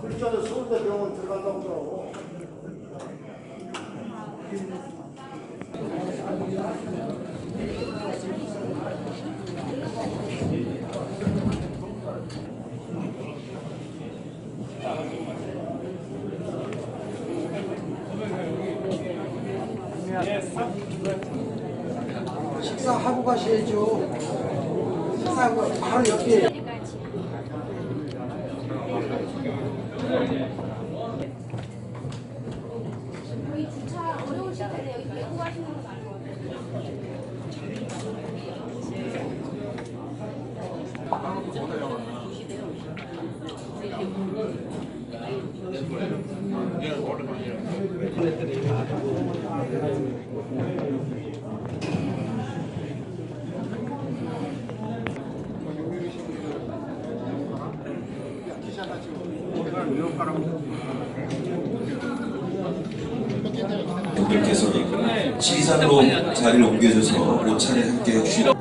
글자는 서울대병원 들어간다고 그러고. 식사하고 가셔야죠. 식사하고 바로 옆에. 여기 주차 어려우실 텐데 여기 데리고 가시는 거 나을 것 분들께서 지리산으로 자리를 옮겨줘서 옷차례 함께 해주시고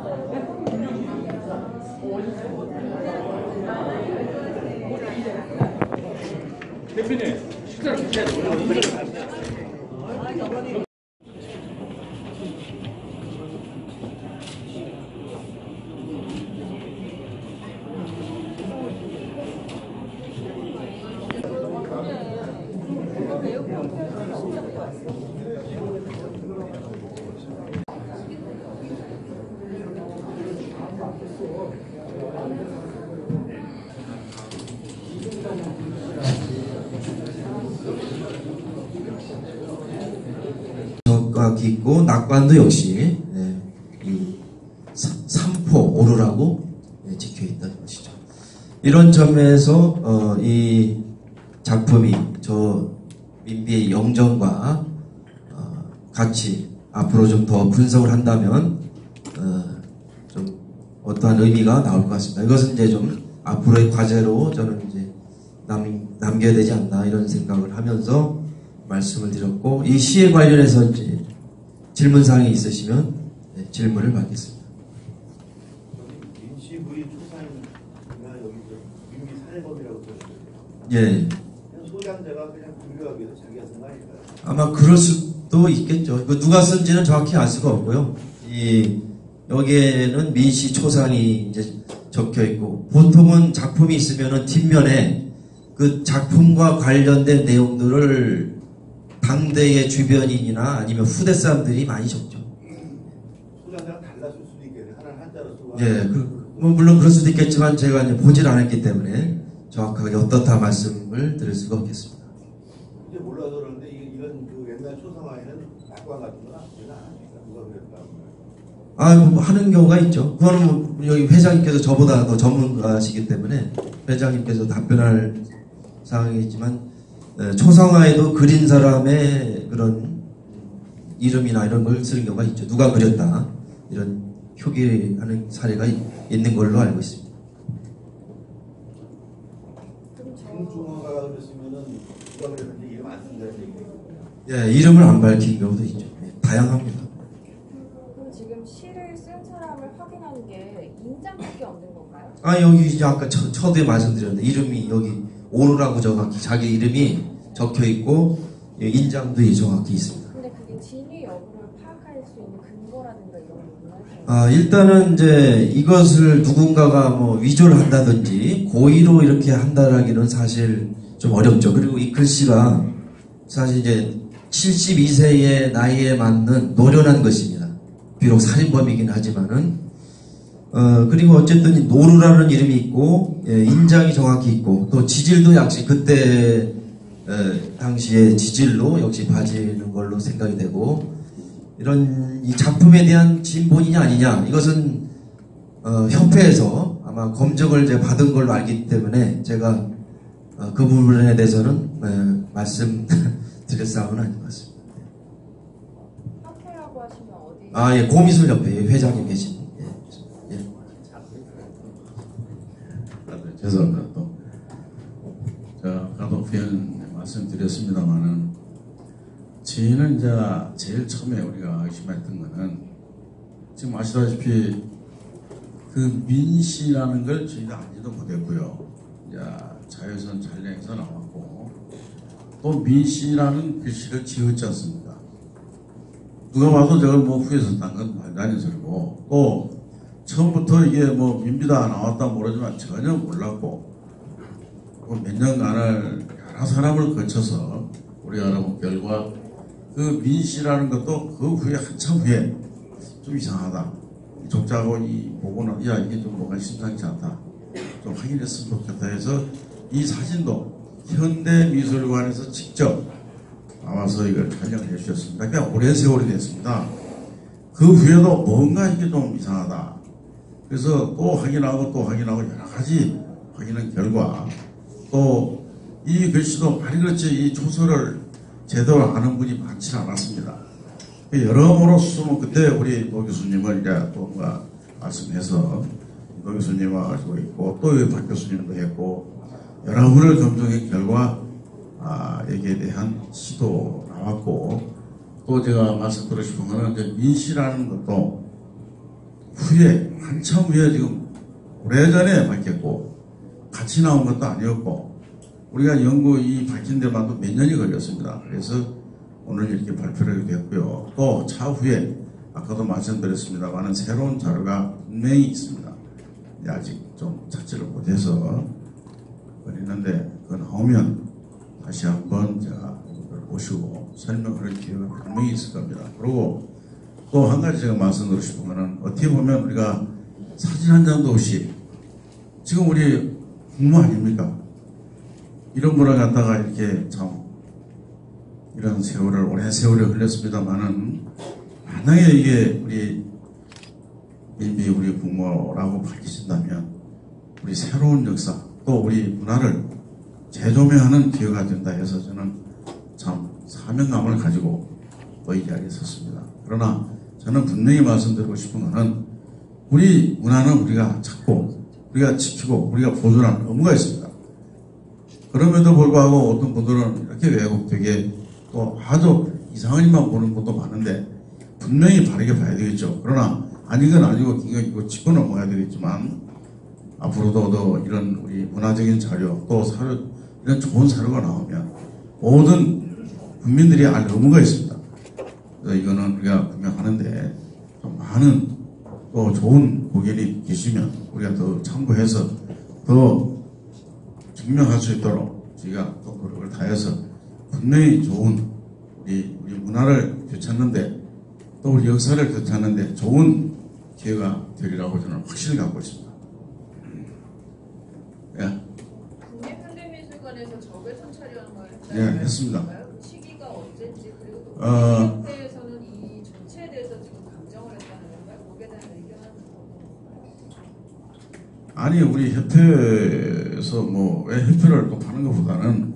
대표님 식사를 같이 해야 적각이 있고 낙관도 역시 이 삼포 오로라고 찍혀있다는 것이죠. 이런 점에서 이 작품이 저 민비의 영정과 같이 앞으로 좀 더 분석을 한다면 좀 어떠한 의미가 나올 것 같습니다. 이것은 이제 좀 앞으로의 과제로 저는 이제 남겨야 되지 않나 이런 생각을 하면서 말씀을 드렸고, 이 시에 관련해서 이제 질문사항이 있으시면 질문을 받겠습니다. 민씨 부인 초상이나 여기 민비 살해범이라고 들었어요. 예. 소장자가 그냥 분류하기 위해서 자기가 쓴 거 아닐까요? 아마 그럴 수도 있겠죠. 누가 쓴지는 정확히 알 수가 없고요. 여기에는 민씨 초상이 이제 적혀 있고, 보통은 작품이 있으면은 뒷면에 그 작품과 관련된 내용들을 당대의 주변인이나 아니면 후대 사람들이 많이 적죠. 소장자가 달랐을 수도 있겠네요. 하나는 한자로 쓰고. 예, 뭐 물론 그럴 수도 있겠지만 제가 이제 보질 않았기 때문에 정확하게 어떻다 말씀을 드릴 수가 없겠습니다. 이제 몰라서 그러는데 이런 그 옛날 초상화에는 낙관 같은 건 아무나 누가 그랬다고. 뭐 하는 경우가 있죠. 그거는 뭐 여기 회장님께서 저보다 더 전문가시기 때문에 회장님께서 답변할 상황이지만, 초상화에도 그린 사람의 그런 이름이나 이런 걸 쓰는 경우가 있죠. 누가 그렸다 이런 표기하는 사례가 있는 걸로 알고 있습니다. 중중화가 그랬으면은 누가 그랬는지 이름 안 쓴다는 얘기예요. 예, 이름을 안 밝힌 경우도 있죠. 다양합니다. 그럼 지금 시를 쓴 사람을 확인하는 게 인장밖에 없는 건가요? 여기 이제 아까 처음에 말씀드렸는데 이름이 여기 오로라고 정확히 자기 이름이 적혀 있고 인장도 정확히 있습니다. 근데 그게 진위 여부를 파악할 수 있는 근거라든가 이런 부분은? 일단은 이제 이것을 누군가가 뭐 위조를 한다든지 고의로 이렇게 한다라기는 사실 좀 어렵죠. 그리고 이 글씨가 사실 이제 72세의 나이에 맞는 노련한 것입니다. 비록 살인범이긴 하지만은 그리고 어쨌든 이 노루라는 이름이 있고, 인장이 정확히 있고, 또 지질도 역시 그때 당시의 지질로 역시 봐지는 걸로 생각이 되고, 이런 이 작품에 대한 진본이냐 아니냐, 이것은 협회에서 아마 검증을 이제 받은 걸로 알기 때문에 제가 그 부분에 대해서는 말씀드릴 사항은 아닌 것 같습니다. 협회라고 하시면 어디? 예, 고미술협회 회장님 계신. 죄송합니다. 또 제가 가덕 표현 말씀드렸습니다만은 저희는 이제 제일 처음에 우리가 의심했던 거는 지금 아시다시피 그 민씨라는 걸 저희가 알지도 못했고요. 이제 자외선 촬영에서 나왔고 또 민씨라는 글씨를 지었지 않습니까? 누가 봐도 저걸 뭐 후에서 딴 건 말도 안 되는 소리고 또 처음부터 이게 뭐 민비다 나왔다 모르지만 전혀 몰랐고 몇 년간을 여러 사람을 거쳐서 우리가 알아본 결과 그 민씨라는 것도 그 후에 한참 후에 좀 이상하다. 이 족자하고 이 보고는 야 이게 좀 뭐가 심상치 않다. 좀 확인했으면 좋겠다 해서 이 사진도 현대미술관에서 직접 나와서 이걸 촬영해 주셨습니다. 그러니까 오랜 세월이 됐습니다. 그 후에도 뭔가 이게 좀 이상하다. 그래서 또 확인하고 또 확인하고 여러 가지 확인한 결과 또 이 글씨도 말이 그렇지 이 초서를 제대로 아는 분이 많지 않았습니다. 여러모로 수는 그때 우리 노 교수님을 이제 또 뭔가 말씀해서 노 교수님하고 가지고 있고 또 박 교수님도 했고 여러 분을 검증한 결과 여기에 대한 시도 나왔고 또 제가 말씀드리고 싶은 거는 이제 민씨라는 것도 후에 한참 후에 지금 오래전에 밝혔고 같이 나온 것도 아니었고 우리가 연구 이 밝힌 데만도 몇 년이 걸렸습니다. 그래서 오늘 이렇게 발표를 됐고요. 또 차후에 아까도 말씀드렸습니다만 새로운 자료가 분명히 있습니다. 아직 좀 찾지를 못해서 그랬는데 그거 나오면 다시 한번 제가 모시고 설명할 기회가 분명히 있을 겁니다. 그리고 또 한 가지 제가 말씀드리고 싶은 거는 어떻게 보면 우리가 사진 한 장도 없이 지금 우리 국무 아닙니까? 이런 분을 갖다가 이렇게 참 이런 세월을 오랜 세월이 흘렸습니다만은 만약에 이게 우리 민비 우리 국무라고 밝히신다면 우리 새로운 역사 또 우리 문화를 재조명하는 기회가 된다 해서 저는 참 사명감을 가지고 또 이 자리에 섰습니다. 그러나 저는 분명히 말씀드리고 싶은 것은 우리 문화는 우리가 찾고 우리가 지키고 우리가 보존하는 의무가 있습니다. 그럼에도 불구하고 어떤 분들은 이렇게 왜곡되게 또 아주 이상한 일만 보는 분도 많은데 분명히 바르게 봐야 되겠죠. 그러나 아닌 건 아니고 이거 짚고 넘어가야 되겠지만 앞으로도 더 이런 우리 문화적인 자료 또 이런 좋은 사료가 나오면 모든 국민들이 알 의무가 있습니다. 이거는 우리가 분명하는데 좀 많은 또 좋은 고객이 계시면 우리가 더 참고해서 더 증명할 수 있도록 저희가 또 노력을 다해서 분명히 좋은 우리 문화를 되찾는데 또 우리 역사를 되찾는데 좋은 기회가 되리라고 저는 확신을 갖고 있습니다. 예. 국립현대미술관에서 적외선 촬영을 예, 했습니다. 시기가 언제인지 그리고 또 협회에서는 이 전체에 대해서 지금 강정을 했다는 건가요? 거기에 대한 의견은 아니 우리 협회에서 뭐 왜 협회를 또 파는 것보다는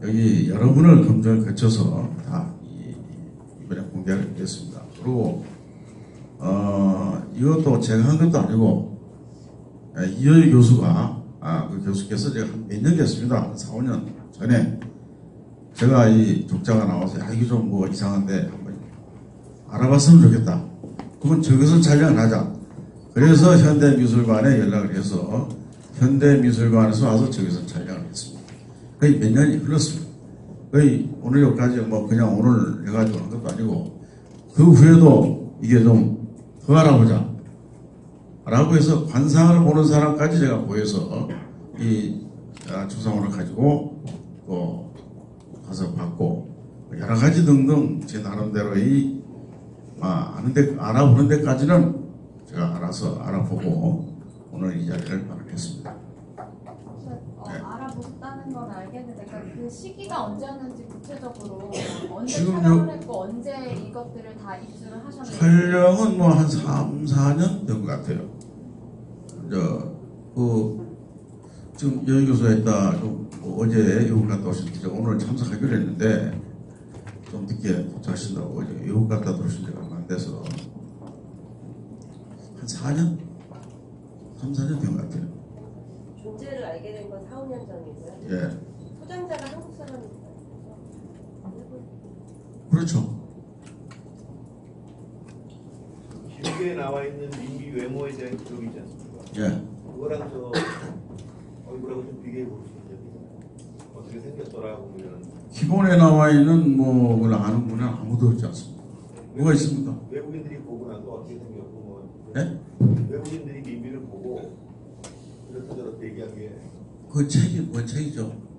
여기 여러분을 검증을 거쳐서 다 이번에 공개를 했습니다. 그리고 이것도 제가 한 것도 아니고 이효희 교수가 그 교수께서 제가 한 몇 년 됐습니다. 한 4, 5년 전에 제가 이 독자가 나와서 이게 좀 뭐 이상한데 한번 알아봤으면 좋겠다. 그러면 저것을 촬영을 하자. 그래서 현대미술관에 연락을 해서 현대미술관에서 와서 저기서 촬영을 했습니다. 거의 몇 년이 흘렀습니다. 거의 오늘 여기까지 뭐 그냥 오늘 해가지고 한 것도 아니고 그 후에도 이게 좀 더 알아보자 라고 해서 관상을 보는 사람까지 제가 보여서 이 초상화를 가지고 또 가서 받고 여러 가지 등등 제 나름대로 알아보는 데까지는 제가 알아보고 오늘 이 자리를 마련했습니다. 알아보셨다는 건 알겠는데 그 시기가 언제였는지 구체적으로 언제 지금 촬영을 했고 언제 이것들을 다 입수를 하셨는지 촬영은 뭐 한 3, 4년 된 것 같아요. 지금 여희 교수가 있다 어제 외국 갔다 오셨는데 오늘 참석하기로 했는데 좀 늦게 도착하신다고 어제 외국 갔다 들어오신 지가 얼마 안 돼서 한 4년? 3, 4년 된 것 같아요. 존재를 알게 된 건 4, 5년 전이고요. 예. 소장자가 한국 사람입니다. 그렇죠. 기록에 나와 있는 민비 외모에 대한 기록이 있지 않습니까? 예. 그거랑 저 얼굴하고 좀 비교해 볼 수 있어요. 어떻게 생겼더라고 이런. 기본에 나와 있는 뭐 그걸 아는 분은 아무도 없지 않습니다. 뭐가 있습니까? 외국인들이 보고 나서 어떻게 생겼고 뭐. 네? 외국인들이 민비를 보고 이렇다 저렇다 얘기한 게. 그 책이 뭔 책이죠?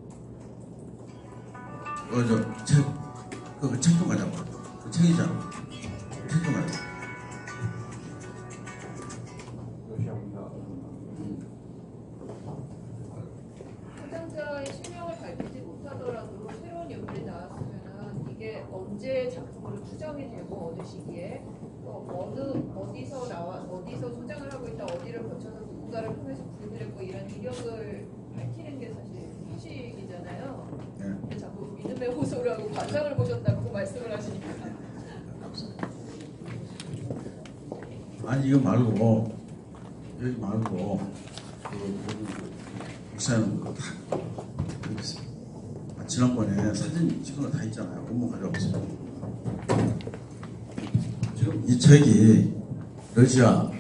그 책 좀 가져봐. 그 책이잖아. 책 좀 가져봐. 소장자의 실명을 밝히지 못하더라도 새로운 인물이 나왔으면은 이게 언제 작품으로 추정이 되고 어느 시기에 또 어디서 소장을 하고 있다 어디를 거쳐서 누군가를 통해서 구입을 했고 이런 이력을 밝히는 게 사실 휴식이잖아요. 근데 자꾸 믿음의 호소를 하고 관상을 보셨다고 말씀을 하시니까. 아니 이거 말고 여기 말고 목사님 지난번에 사진 찍은 거 다 있잖아요. 공부 가져와보세요. 지금 이 책이 러시아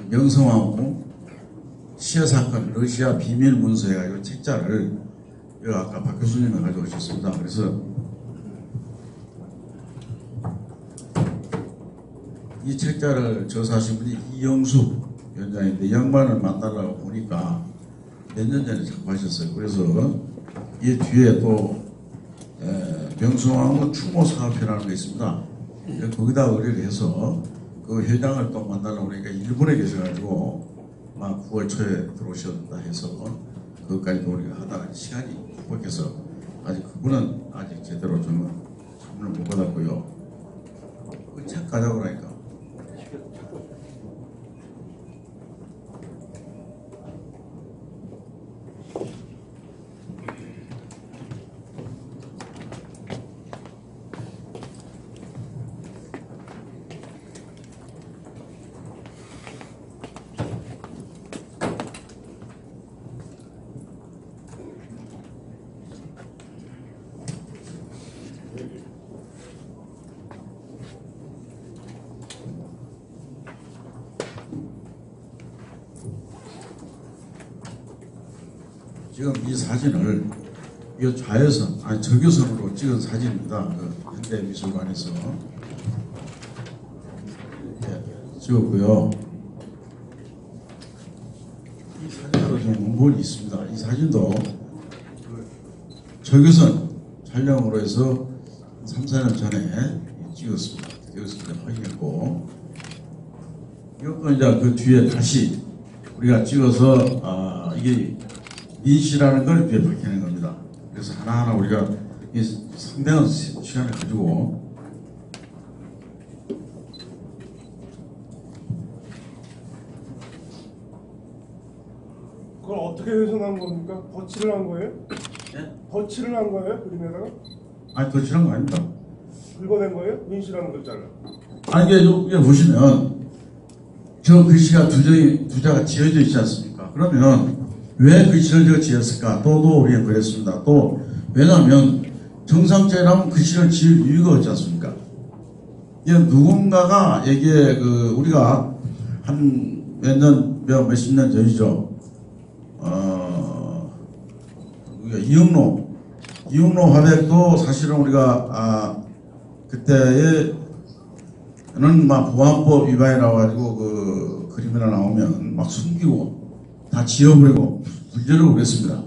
명성황후 시해 사건 러시아 비밀 문서 해가지고 책자를 여기 아까 박 교수님이 가져오셨습니다. 그래서 이 책자를 저서하신 분이 이영숙 위원장인데 이 양반을 만나려고 보니까 몇 년 전에 작업하셨어요. 그래서 이 뒤에 또 명성황후 추모 사업회라는 게 있습니다. 거기다 의뢰를 해서 그 회장을 또 만나려고 그러니까 일본에 계셔가지고 막 9월 초에 들어오셨다 해서 그것까지 우리가 하다가 시간이 부족해서 아직 그분은 아직 제대로 저는 선물을 못 받았고요. 그 책 가자고 그러니까. 지금 이 사진을 이 좌회선, 아니 적외선으로 찍은 사진입니다. 그 현대미술관에서 찍었고요. 이 사진도 좀 원본이 있습니다. 이 사진도 그 적외선 촬영으로 해서 3, 4년 전에 찍었습니다. 여기서 이제 확인했고 이것도 이제 그 뒤에 다시 우리가 찍어서 이게 민씨라는 걸 뒤에 밝혀낸 겁니다. 그래서 하나하나 우리가 상당한 시간을 가지고 그걸 어떻게 훼손한 겁니까? 거치를 한 거예요? 네? 거치를 한 거예요? 그림에다가? 아니 거칠한 거 아닙니다. 긁어낸 거예요? 민씨라는 글자를? 아니 이게 보시면 저 글씨가 두 자가 지어져 있지 않습니까? 그러면 왜 글씨를 지었을까? 또 우리가 그랬습니다. 또 왜냐하면 정상적이라면 글씨를 지을 이유가 없지 않습니까? 누군가가 이게 우리가 한 몇십 년 전이죠. 이영로 화백도 사실은 우리가 그때에는 막 보안법 위반이라고 가지고 그 그림이나 나오면 막 숨기고 다 지워버리고 문제를 그랬습니다.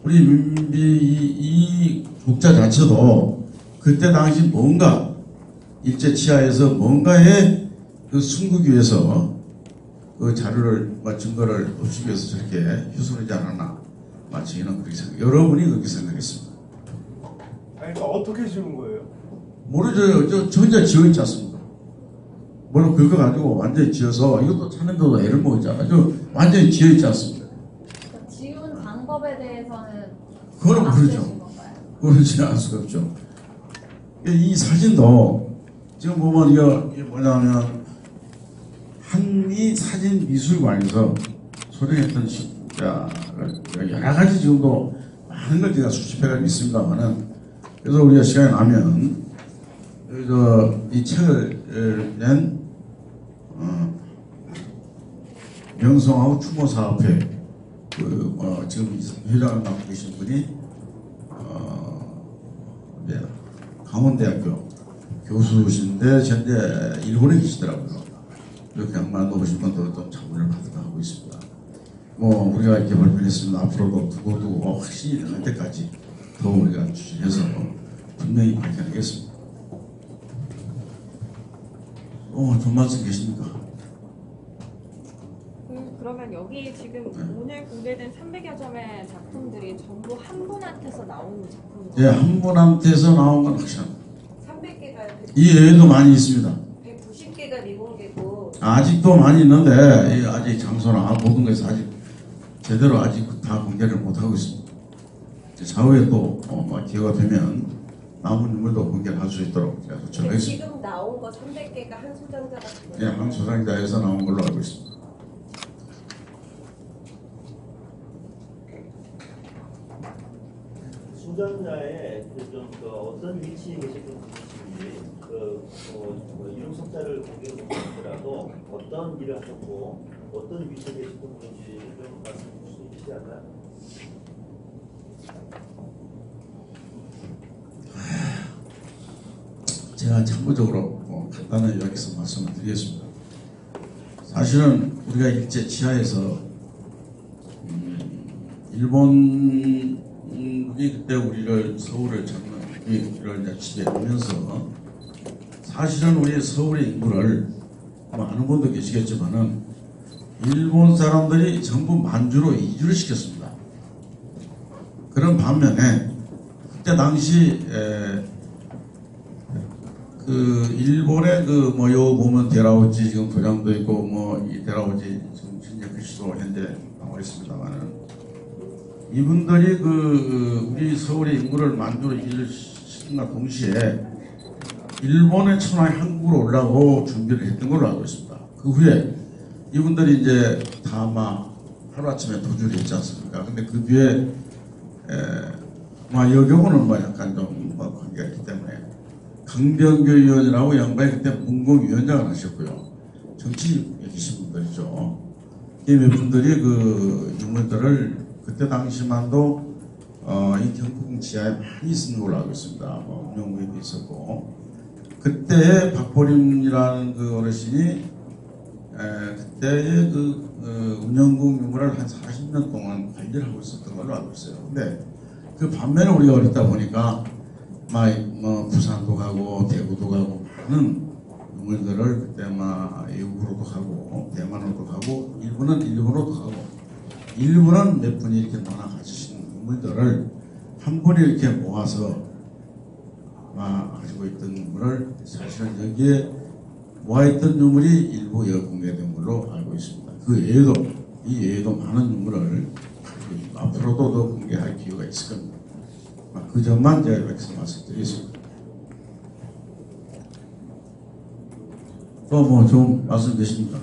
우리 민비 이 국자 자체도 그때 당시 뭔가 일제 치하에서 뭔가에 그 숨기기 위해서 그 자료를 증거를 없애기 위해서 저렇게 훼손하지 않았나 저희는 그렇게 생각. 여러분이 그렇게 생각했습니다. 아니 그러니까 어떻게 지운 거예요? 모르죠. 저 혼자 지어 있지 않습니까? 물론 긁어가지고 완전히 지어서 이것도 찾는데도 애를 먹었잖아요. 완전히 지어 있지 않습니까? 지운 방법에 대해서는 그거는 모르죠. 그러지 않을 수가 없죠. 이 사진도 지금 보면 이게 뭐냐면 한미 사진 미술관에서 소장했던 여러 가지 지금도 많은 걸 제가 수집해가지고 있습니다만은 그래서 우리가 시간이 나면 이 책을 낸 명성하고 추모사업회 지금 회장을 맡고 계신 분이 강원대학교 교수신데 현재 일본에 계시더라고요. 이렇게 양반도 오신 분도 좀 자문을 받으러 하고 있습니다. 우리가 이렇게 발표했습니다. 앞으로도 두고두고 확실히 할 때까지 더 우리가 추진해서 분명히 밝혀내겠습니다. 좀 말씀 계십니까? 그러면 여기 지금 오늘 공개된 300여 점의 작품들이 전부 한 분한테서 나온 작품이죠? 네, 한 분한테서 나온 건 확실합니다. 300개가 이 외에도 많이 있습니다. 190개가 미공개고 아직도 많이 있는데 아직 장소나 모든 것에서 아직 제대로 아직 다 공개를 못하고 있습니다. 차후에 또 기회가 되면 남은 인물도 공개를 할 수 있도록 제가 조처하겠습니다. 지금 나온 거 300개가 한 소장자가 네, 한 소장자에서 나온 걸로 알고 있습니다. 수장자의 어떤 위치에 계신 분이신지 이름 석자를 공개를 못하더라도 어떤 일을 하셨고 어떤 위치에 계신 분인지 좀 말씀해 주실 수 있지 않나요? 제가 참고적으로 간단하게 여기서 말씀을 드리겠습니다. 사실은 우리가 일제 치하에서 일본이 그때 우리를 서울을 잡는 우리를 이제 지배하면서 사실은 우리 서울의 인구를 아는 분도 계시겠지만은 일본 사람들이 전부 만주로 이주를 시켰습니다. 그런 반면에 그때 당시 일본의 요 보면 데라우지 지금 도장도 있고 이 데라우지 지금 현재 글씨도 현재 나와 있습니다만은 이분들이 우리 서울의 인구를 만주로 이주를 시킨과 동시에 일본의 천하의 한국으로 오려고 준비를 했던 걸로 알고 있습니다. 그 후에 이분들이 이제 다 하루아침에 도주를 했지 않습니까? 근데 그 뒤에 여 경우는 약간 좀 관계가 있기 때문에 강병규 의원이라고 양반이 그때 문공위원장을 하셨고요. 정치에 계신 분들이죠. 이 몇 분들이 인물들을 그때 당시만도 이 경품 지하에 많이 쓰는 걸로 알고 있습니다. 운영부에도 있었고 그때 박보림이라는 어르신이 그때의 운영국 유물을 한 40년 동안 관리를 하고 있었던 걸로 알고 있어요. 근데 그 반면에 우리가 어렸다 보니까 부산도 가고 대구도 가고 하는 유물들을 그때 외국으로도 가고 대만으로도 가고 일본으로도 가고 일부는 몇 분이 이렇게 모아 가지신 유물들을 한 분이 이렇게 모아서 가지고 있던 유물을 사실은 여기에 모아있던 유물이 일부 공개된 걸로 알고 있습니다. 이 외에도 많은 유물을 앞으로도 더 공개할 기회가 있을 겁니다. 그 점만 제가 여기서 말씀드리겠습니다. 또 좀 말씀 되십니까?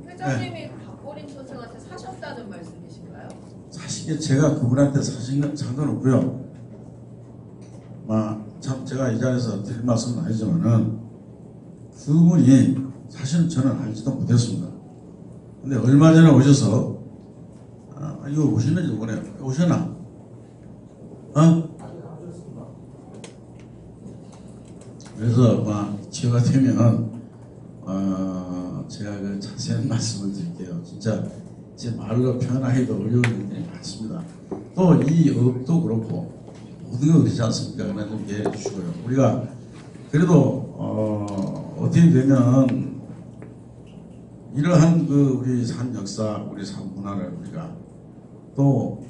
회장님이 박보림 선생한테 사셨다는 말씀이신가요? 사실 제가 그분한테 사신 상관없고요. 참 제가 이 자리에서 드릴 말씀은 아니지만은 그분이 사실은 저는 알지도 못했습니다. 근데 얼마 전에 오셔서 이거 오시는지 모르네요. 오셨나? 그래서 기회가 되면 제가 자세한 말씀을 드릴게요. 진짜 제 말로 표현하기도 어려운 일들이 많습니다. 또 이 업도 그렇고 모든 게 그렇지 않습니까? 그냥 좀 이해해 주시고요. 우리가 그래도 어떻게 되면 이러한 우리 산 역사, 우리 산 문화를 우리가 또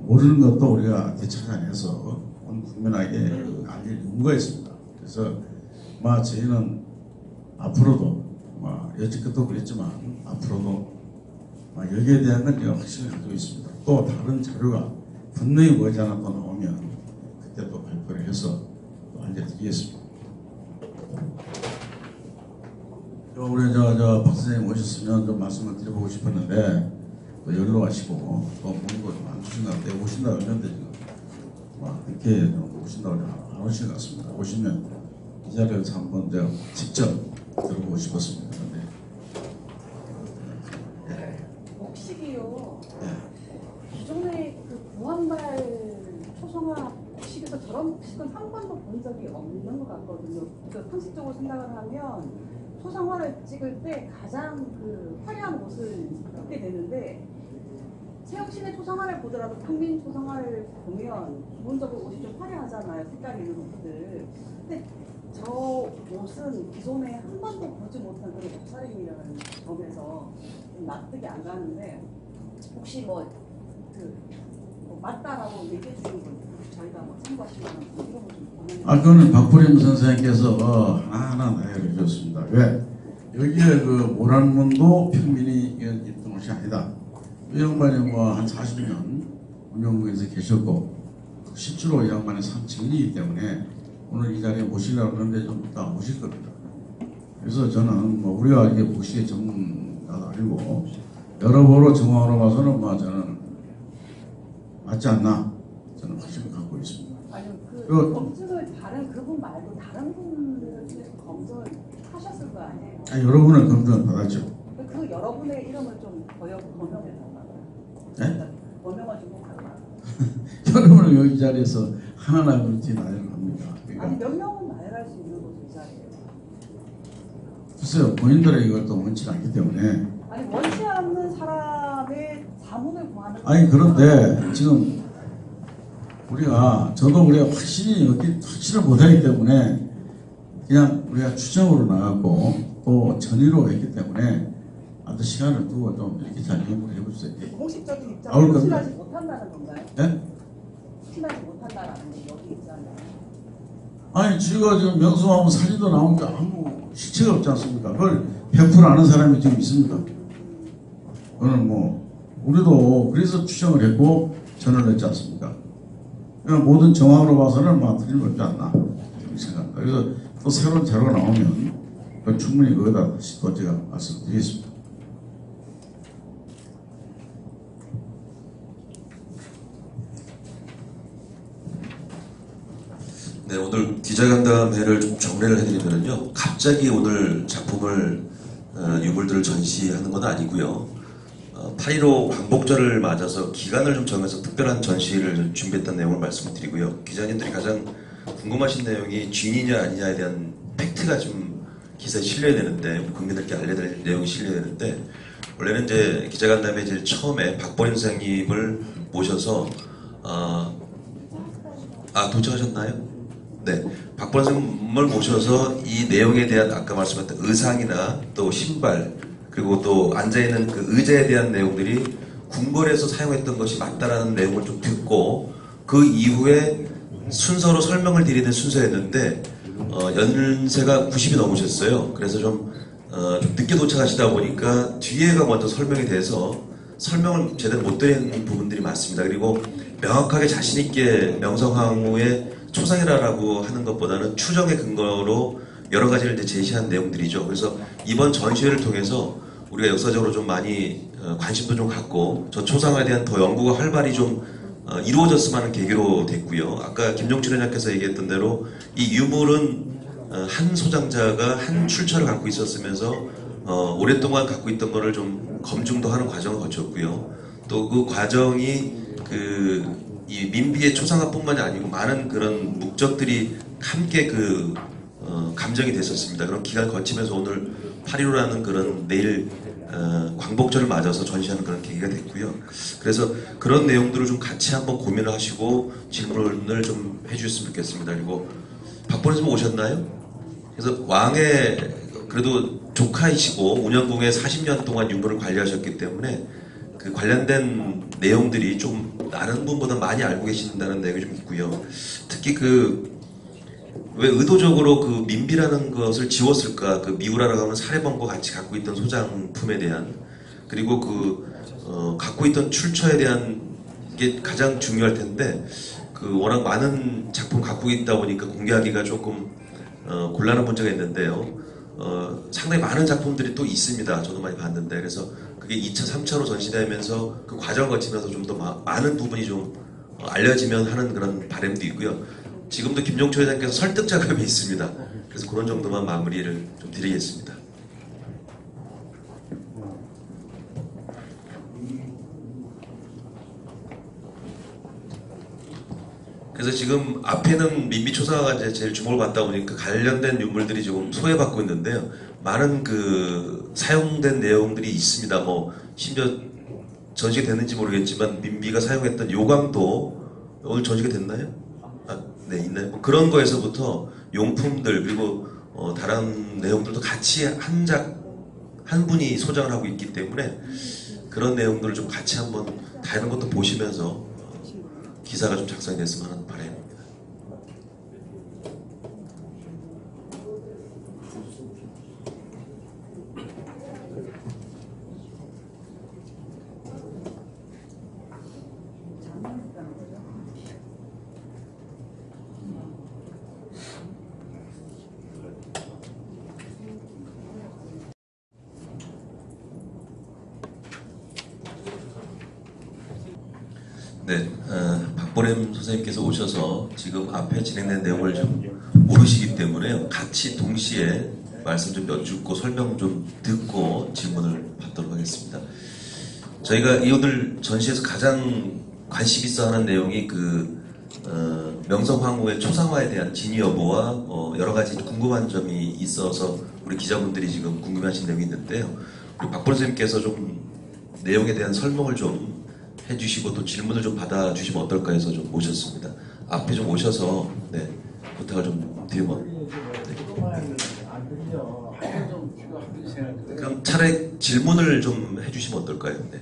모르는 것도 우리가 되찾아내서 온 국민에게 알릴 의무가 있습니다. 그래서 저희는 앞으로도 여지껏도 그랬지만 앞으로도 여기에 대한 건 제가 확신을 가지고 있습니다. 또 다른 자료가 분명히 머지않아 또 나오면 그때 또 발표를 해서 또 알려드리겠습니다. 우리 박 선생님 오셨으면 좀 말씀을 드려보고 싶었는데 또 연로하시고 또 뭔가 안 주신 것 같아요. 오신다고 했는데 지금 늦게 오신다고 안 오신 것 같습니다. 오시면 이 자리에서 한번 제가 직접 들어보고 싶었습니다. 복식이요. 기존의 그 구한발 초성화 복식에서 저런 복식은 한 번도 본 적이 없는 것 같거든요. 그 상식적으로 생각을 하면 초상화를 찍을 때 가장 그 화려한 옷을 입게 되는데 최혁신의 초상화를 보더라도 평민 초상화를 보면 기본적으로 옷이 좀 화려하잖아요. 색깔이 있는 옷들. 근데 저 옷은 기존에 한 번도 보지 못한 그런 옷차림이라는 점에서 좀 납득이 안 가는데 혹시 뭐 맞다라고 얘기해 주는 분 저희가 뭐 참고하시면 이런 거좀 그거는 박부림 선생님께서 하나하나 나열해 주셨습니다. 왜? 여기에 그 모란문도 평민이 입던 옷이 아니다. 이 양반이 뭐 한 40년 운영부에서 계셨고 실제로 이 양반이 산 증인이기 때문에 오늘 이 자리에 모시려고 하는데 좀 이따 오실 겁니다. 그래서 저는 뭐 우리가 이게 복식의 전문가도 아니고 여러 번으로 정황으로 봐서는 뭐 저는 맞지 않나 저는 확신을 갖고 있습니다. 아니요, 그 검증을 다른 그분 말고 다른 분들을 통해서 검증을 하셨을 거 아니에요? 여러분은 검증을 받았죠. 그 여러분의 이름을 좀 번명해 달라고요. 네? 번명을 좀 달라. 여러분은 여기 자리에서 하나하나 그렇게 나열을 합니다. 그러니까 아니 몇 명은 나열할 수 있는 곳이 이 자리예요. 글쎄요, 본인들의 이것도 원치 않기 때문에. 아니 원치 않는 사람의 자문을 구하는. 아니 그런데 지금 우리가 확신을 못하기 때문에 그냥 우리가 추정으로 나갔고 또 전의로 했기 때문에 아주 시간을 두고 좀 이렇게 잘 연구를 해볼 수 있게. 공식적인 입장을 확실하지 못한다는 건가요? 네? 확실하지 못한다라는 게 여기 있잖아요. 아니 지금 명성하고 사진도 나온 게 아무 실체가 없지 않습니까? 그걸 100% 아는 사람이 지금 있습니까? 그거는 뭐 우리도 그래서 추정을 했고 전을 했지 않습니까? 그러니까 모든 정황으로 봐서는 막 틀림없지 않나 그렇게 생각합니다. 그래서 또 새로운 자료가 나오면 충분히 거기다 다시 또 제가 말씀드리겠습니다. 네, 오늘 기자간담회를 좀 정리를 해드리면요. 갑자기 오늘 작품을 유물들을 전시하는 건 아니고요. 8.15 광복절을 맞아서 기간을 좀 정해서 특별한 전시를 준비했다는 내용을 말씀드리고요. 기자님들이 가장 궁금하신 내용이 쥐인이냐 아니냐에 대한 팩트가 좀 기사에 실려야 되는데 우리 국민들께 알려야 될 내용이 실려야 되는데 원래는 이제 기자간담회 제일 처음에 박보림 선생님을 모셔서 도착하셨나요? 네, 박보림 선생님을 모셔서 이 내용에 대한 아까 말씀하셨던 의상이나 또 신발 그리고 또 앉아있는 그 의자에 대한 내용들이 궁궐에서 사용했던 것이 맞다라는 내용을 좀 듣고 그 이후에 순서로 설명을 드리는 순서였는데 연세가 90이 넘으셨어요. 그래서 좀 늦게 도착하시다 보니까 뒤에가 먼저 설명이 돼서 설명을 제대로 못 드리는 부분들이 많습니다. 그리고 명확하게 자신있게 명성황후의 초상이라고 하는 것보다는 추정의 근거로 여러 가지를 이제 제시한 내용들이죠. 그래서 이번 전시회를 통해서 우리가 역사적으로 좀 많이 관심도 좀 갖고 저 초상화에 대한 더 연구가 활발히 좀 이루어졌으면 하는 계기로 됐고요. 아까 김종철 회장께서 얘기했던 대로 이 유물은 한 소장자가 한 출처를 갖고 있었으면서 오랫동안 갖고 있던 거를 좀 검증도 하는 과정을 거쳤고요. 또 그 과정이 이 민비의 초상화뿐만이 아니고 많은 그런 목적들이 함께 감정이 됐었습니다. 그런 기간을 거치면서 오늘 8.15라는 그런 내일 광복절을 맞아서 전시하는 그런 계기가 됐고요. 그래서 그런 내용들을 좀 같이 한번 고민을 하시고 질문을 좀 해주셨으면 좋겠습니다. 그리고 박보림 선생님 오셨나요? 그래서 왕의 그래도 조카이시고 운영궁에 40년 동안 유물을 관리하셨기 때문에 그 관련된 내용들이 좀 다른 분보다 많이 알고 계신다는 내용이 좀 있고요. 특히 왜 의도적으로 그 민비라는 것을 지웠을까? 그 미우라라고 하면 사례범과 같이 갖고 있던 소장품에 대한 그리고 갖고 있던 출처에 대한 게 가장 중요할 텐데 워낙 많은 작품 갖고 있다 보니까 공개하기가 조금 곤란한 문제가 있는데요. 상당히 많은 작품들이 또 있습니다. 저도 많이 봤는데 그래서 그게 2차, 3차로 전시되면서 그 과정을 거치면서 좀 더 많은 부분이 좀 알려지면 하는 그런 바람도 있고요. 지금도 김종초 회장께서 설득 작업이 있습니다. 그래서 그런 정도만 마무리를 좀 드리겠습니다. 그래서 지금 앞에는 민비초사가 이제 제일 주목을 받다 보니까 관련된 유물들이 조금 소외받고 있는데요. 많은 그 사용된 내용들이 있습니다. 뭐 심지어 전시가 됐는지 모르겠지만 민비가 사용했던 요강도 오늘 전시가 됐나요? 아, 네, 있나요? 뭐 그런 거에서부터 용품들 그리고 다른 내용들도 같이 한 분이 소장을 하고 있기 때문에 그런 내용들을 좀 같이 한번 다른 것도 보시면서 기사가 좀 작성이 됐으면 하는 바람입니다. 네, 박보렘 선생님께서 오셔서 지금 앞에 진행된 내용을 좀 모르시기 때문에 같이 동시에 말씀 좀 여쭙고 설명 좀 듣고 질문을 받도록 하겠습니다. 저희가 이 오늘 전시에서 가장 관심 있어 하는 내용이 명성황후의 초상화에 대한 진위 여부와 여러 가지 궁금한 점이 있어서 우리 기자분들이 지금 궁금해하신 내용이 있는데요. 우리 박보렘 선생님께서 좀 내용에 대한 설명을 좀 해주시고 또 질문을 좀 받아주시면 어떨까 해서 좀 모셨습니다. 앞에 좀 오셔서 네, 부탁을 좀 드리면 네. 그럼 차라리 질문을 좀 해주시면 어떨까요? 네.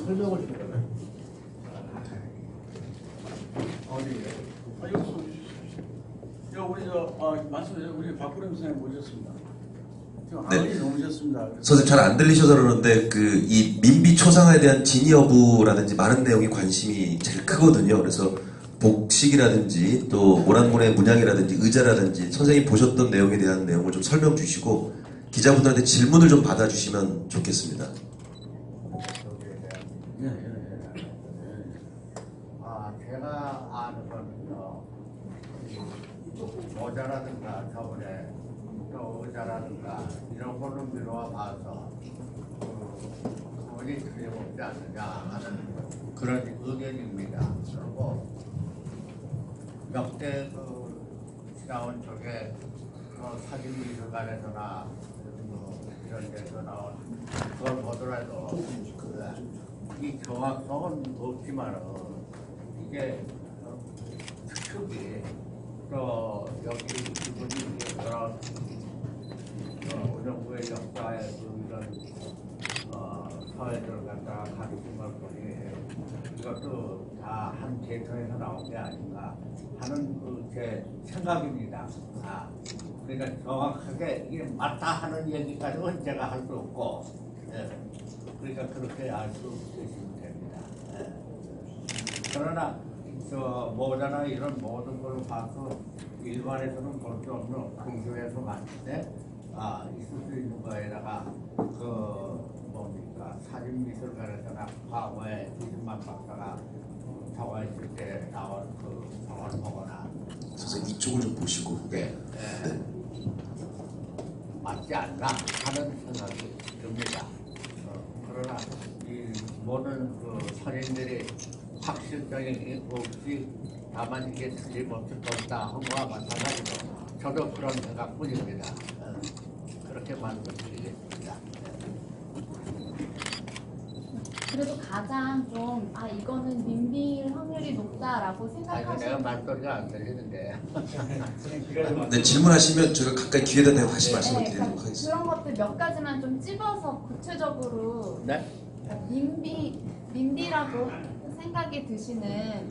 설명을 좀 우리 박보렘 선생님 모셨습니다. 네. 오셨습니다. 선생님 잘 안 들리셔서 그러는데 이 민비 초상화에 대한 진위 여부라든지 많은 내용이 관심이 제일 크거든요. 그래서 복식이라든지 또 모란문의 문양이라든지 의자라든지 선생님이 보셨던 내용에 대한 내용을 좀 설명 주시고 기자분들한테 질문을 좀 받아주시면 좋겠습니다. 제가 아는 거는요, 모자라든가 저번에 또 의자라든가 이런 걸로 미루어 봐서 그분이 틀림없지 않느냐 하는 그런 의견입니다. 그리고 역대 지나온 쪽에 사진미술관에서나 이런 데서 나온 그걸 보더라도 이 정확성은 없지만은 이게 특히 또 여기 이분이 여러 운영부의 역사에 이런 사회들을 갖다가 가르친 걸 보니 이것도 다 한 계통에서 나온 게 아닌가 하는 제 생각입니다. 그러니까 정확하게 이게 맞다 하는 얘기까지는 제가 할 수 없고, 그러니까 그렇게 알 수 있으면 됩니다. 그러나 모자나 이런 모든 걸 봐서 일반에서는 볼 수 없는 궁중에서 봤을 때 있을 수 있는 거에다가 사진미술관에서나 과거에 이승만 박사가 저거 있을 때 나온 저걸 보거나 선생님 이쪽을 좀 보시고 맞지 않나 하는 생각이 듭니다. 그러나 이 모든 선인들이 확실성이 없이 다만 이게 틀림없이 떴다 한 거와 마찬가지로 저도 그런 생각뿐입니다. 그렇게 말씀드리겠습니다. 그래도 가장 좀 이거는 민비일 확률이 높다라고 생각하시는 내가 말소리가 안 들리는데. 네, 질문하시면 제가 가까이 귀에다 대고 다시 말씀을 드리도록 그러니까 하겠습니다. 그런 것들 몇 가지만 좀 찝어서 구체적으로 네? 민비라고 생각이 드시는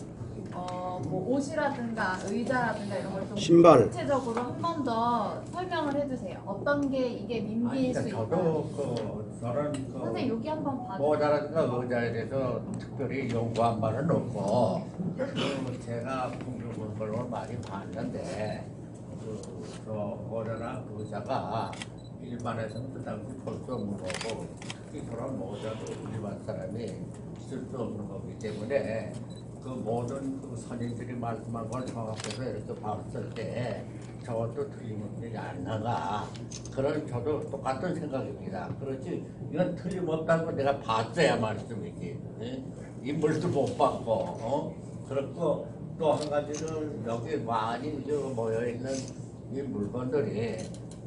뭐 옷이라든가 의자라든가 이런 걸 좀 신발. 구체적으로 한 번 더 설명을 해주세요. 어떤 게 이게 민비일 수 있다. 저도 저런 선생님 여기 한번 봐주세요. 모자라든가 의자에 대해서 특별히 연구한 바는 없고 제가 궁금한 걸로 많이 봤는데 저 모자나 의자가 일반에서는 그 당시 볼 수 없는 거고 특히 저런 모자도 일반 사람이 쓸 수 없는 거기 때문에 그 모든 그 선인들이 말씀한 걸 종합해서 이렇게 봤을 때 저것도 틀림없지 않나가 그런 저도 똑같은 생각입니다. 그렇지 이건 틀림없다는 걸 내가 봤어야 말씀이지. 인물도 못 봤고 그렇고 또 한 가지는 여기 많이 모여 있는 이 물건들이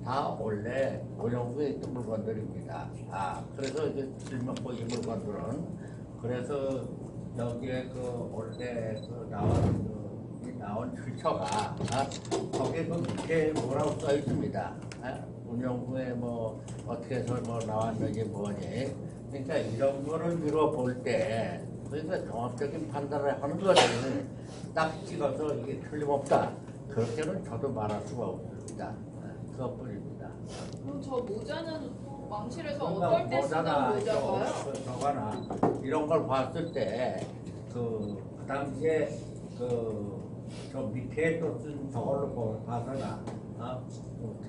다 원래 오영구에 있던 물건들입니다. 그래서 이제 틀림없고 이 물건들은 그래서 여기에 그 원래 그 나온 출처가 거기에 그 밑에 뭐라고 써 있습니다. 운영부에 뭐 어떻게 해서 뭐 나왔는지 뭐니. 그러니까 이런 거를 미뤄 볼 때 그러니까 종합적인 판단을 하는 거를 딱 찍어서 이게 틀림없다. 그렇게는 저도 말할 수가 없습니다. 그것뿐입니다. 그럼 저 모자는 왕실에서 어떨 때 쓰는 모자가요? 저거나 이런 걸 봤을 때 그 당시에 저 밑에 또 쓴 저걸로 봐서나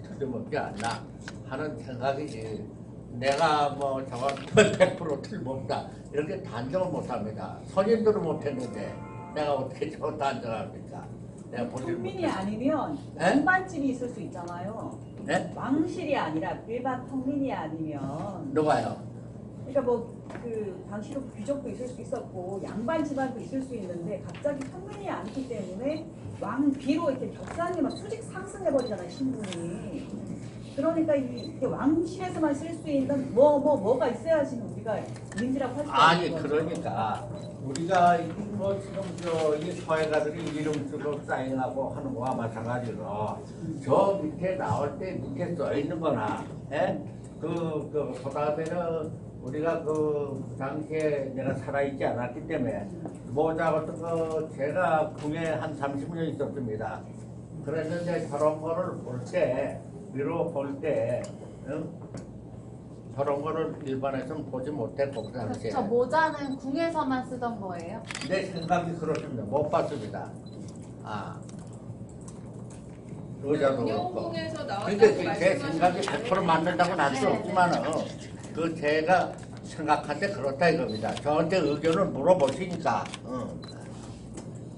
틀림없지 않나 하는 생각이지. 내가 뭐 저건 100% 틀림없다 이렇게 단정을 못합니다. 선임들은 못했는데 내가 어떻게 저거 단정합니까? 내가 평민이 아니면 양반집이 있을 수 있잖아요. 네? 왕실이 아니라 일반 평민이 아니면 누가요? 그러니까 뭐 그 당시로 귀족도 있을 수 있었고 양반 집안도 있을 수 있는데 갑자기 평민이 아니기 때문에 왕비로 이렇게 격상이 막 수직 상승해 버리잖아요 신분이. 그러니까 이게 왕실에서만 쓸 수 있는 뭐가 있어야지 우리가 민지라고 할 수 있는 아니 거죠. 그러니까 우리가 뭐 지금 이 서해가들이 이름 쓰고 사인하고 하는 거와 마찬가지로 저 밑에 나올 때 밑에 써 있는 거나 그다음에는 우리가 그 당시에 내가 살아있지 않았기 때문에 모자 같은 거 제가 궁에 한 30년 있었습니다. 그랬는데 저런 거를 볼 때 위로 볼 때 저런 거를 일반에서는 보지 못했고 그 당시에 저 모자는 궁에서만 쓰던 거예요? 내 생각이 그렇습니다. 못 봤습니다. 의자도 그렇고. 운영궁에서 나왔다고 그러니까 제 생각이 말씀하셨는데 100% 맞는다고는 할 수 없지만은 그 제가 생각할 때 그렇다 이겁니다. 저한테 의견을 물어보시니까.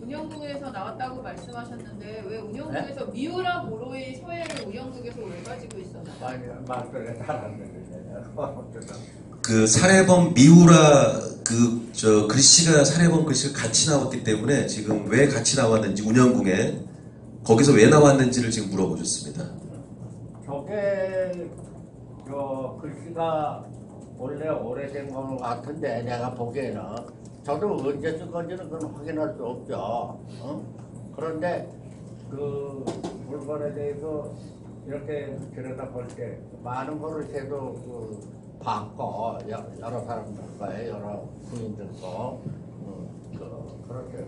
운영궁에서 나왔다고 말씀하셨는데 왜 운영궁에서 미우라 보로의 서예를 운영궁에서 왜 가지고 있었나요? 말소리가 잘 안 들리네요. 그 살해범 미우라 저 글씨가 살해범 글씨가 같이 나왔기 때문에 지금 왜 같이 나왔는지 운영궁에 거기서 왜 나왔는지를 지금 물어보셨습니다. 저게 저 글씨가 원래 오래된 것 같은데 내가 보기에는 저도 언제 쓴 건지는 그건 확인할 수 없죠. 그런데 그 물건에 대해서 이렇게 들여다볼 때 많은 거를 새도 봤고 여러 사람들과의 여러 부인들도 그렇게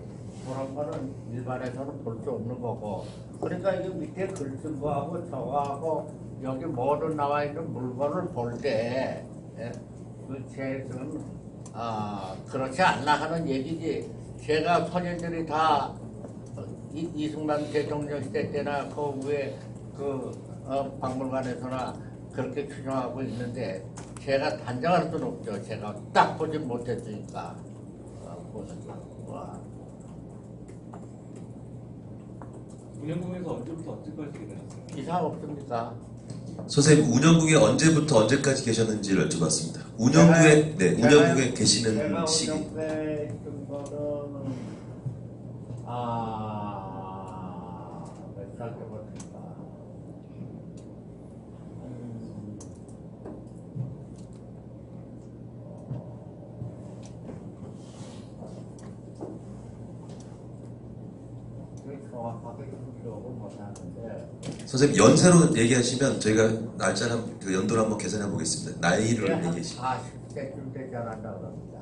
그런 거는 일반에서는 볼 수 없는 거고 그러니까 이게 밑에 글 쓴 거하고 저거하고 여기 모든 나와 있는 물건을 볼 때 그 제는 그렇지 않나 하는 얘기지. 제가 선인들이 다 이승만 대통령 시대 때나 그 위에 박물관에서나 그렇게 추정하고 있는데 제가 단정할 수는 없죠. 제가 딱 보지 못했으니까. 운영궁에서 언제부터 언제까지 계셨어요? 이상 없습니까? 선생님 운영국에 언제부터 언제까지 계셨는지를 여쭤봤습니다. 운영국에 계시는 제가 시기. 운영국에 있던 거는 몇 살 때부터인가? 정확하게 기억을 못하는데. 선생님 연세로 얘기하시면 저희가 날짜를 연도를 한번 계산해 보겠습니다. 나이를 얘기하시면. 40대쯤 되지 않았나 그럽니다.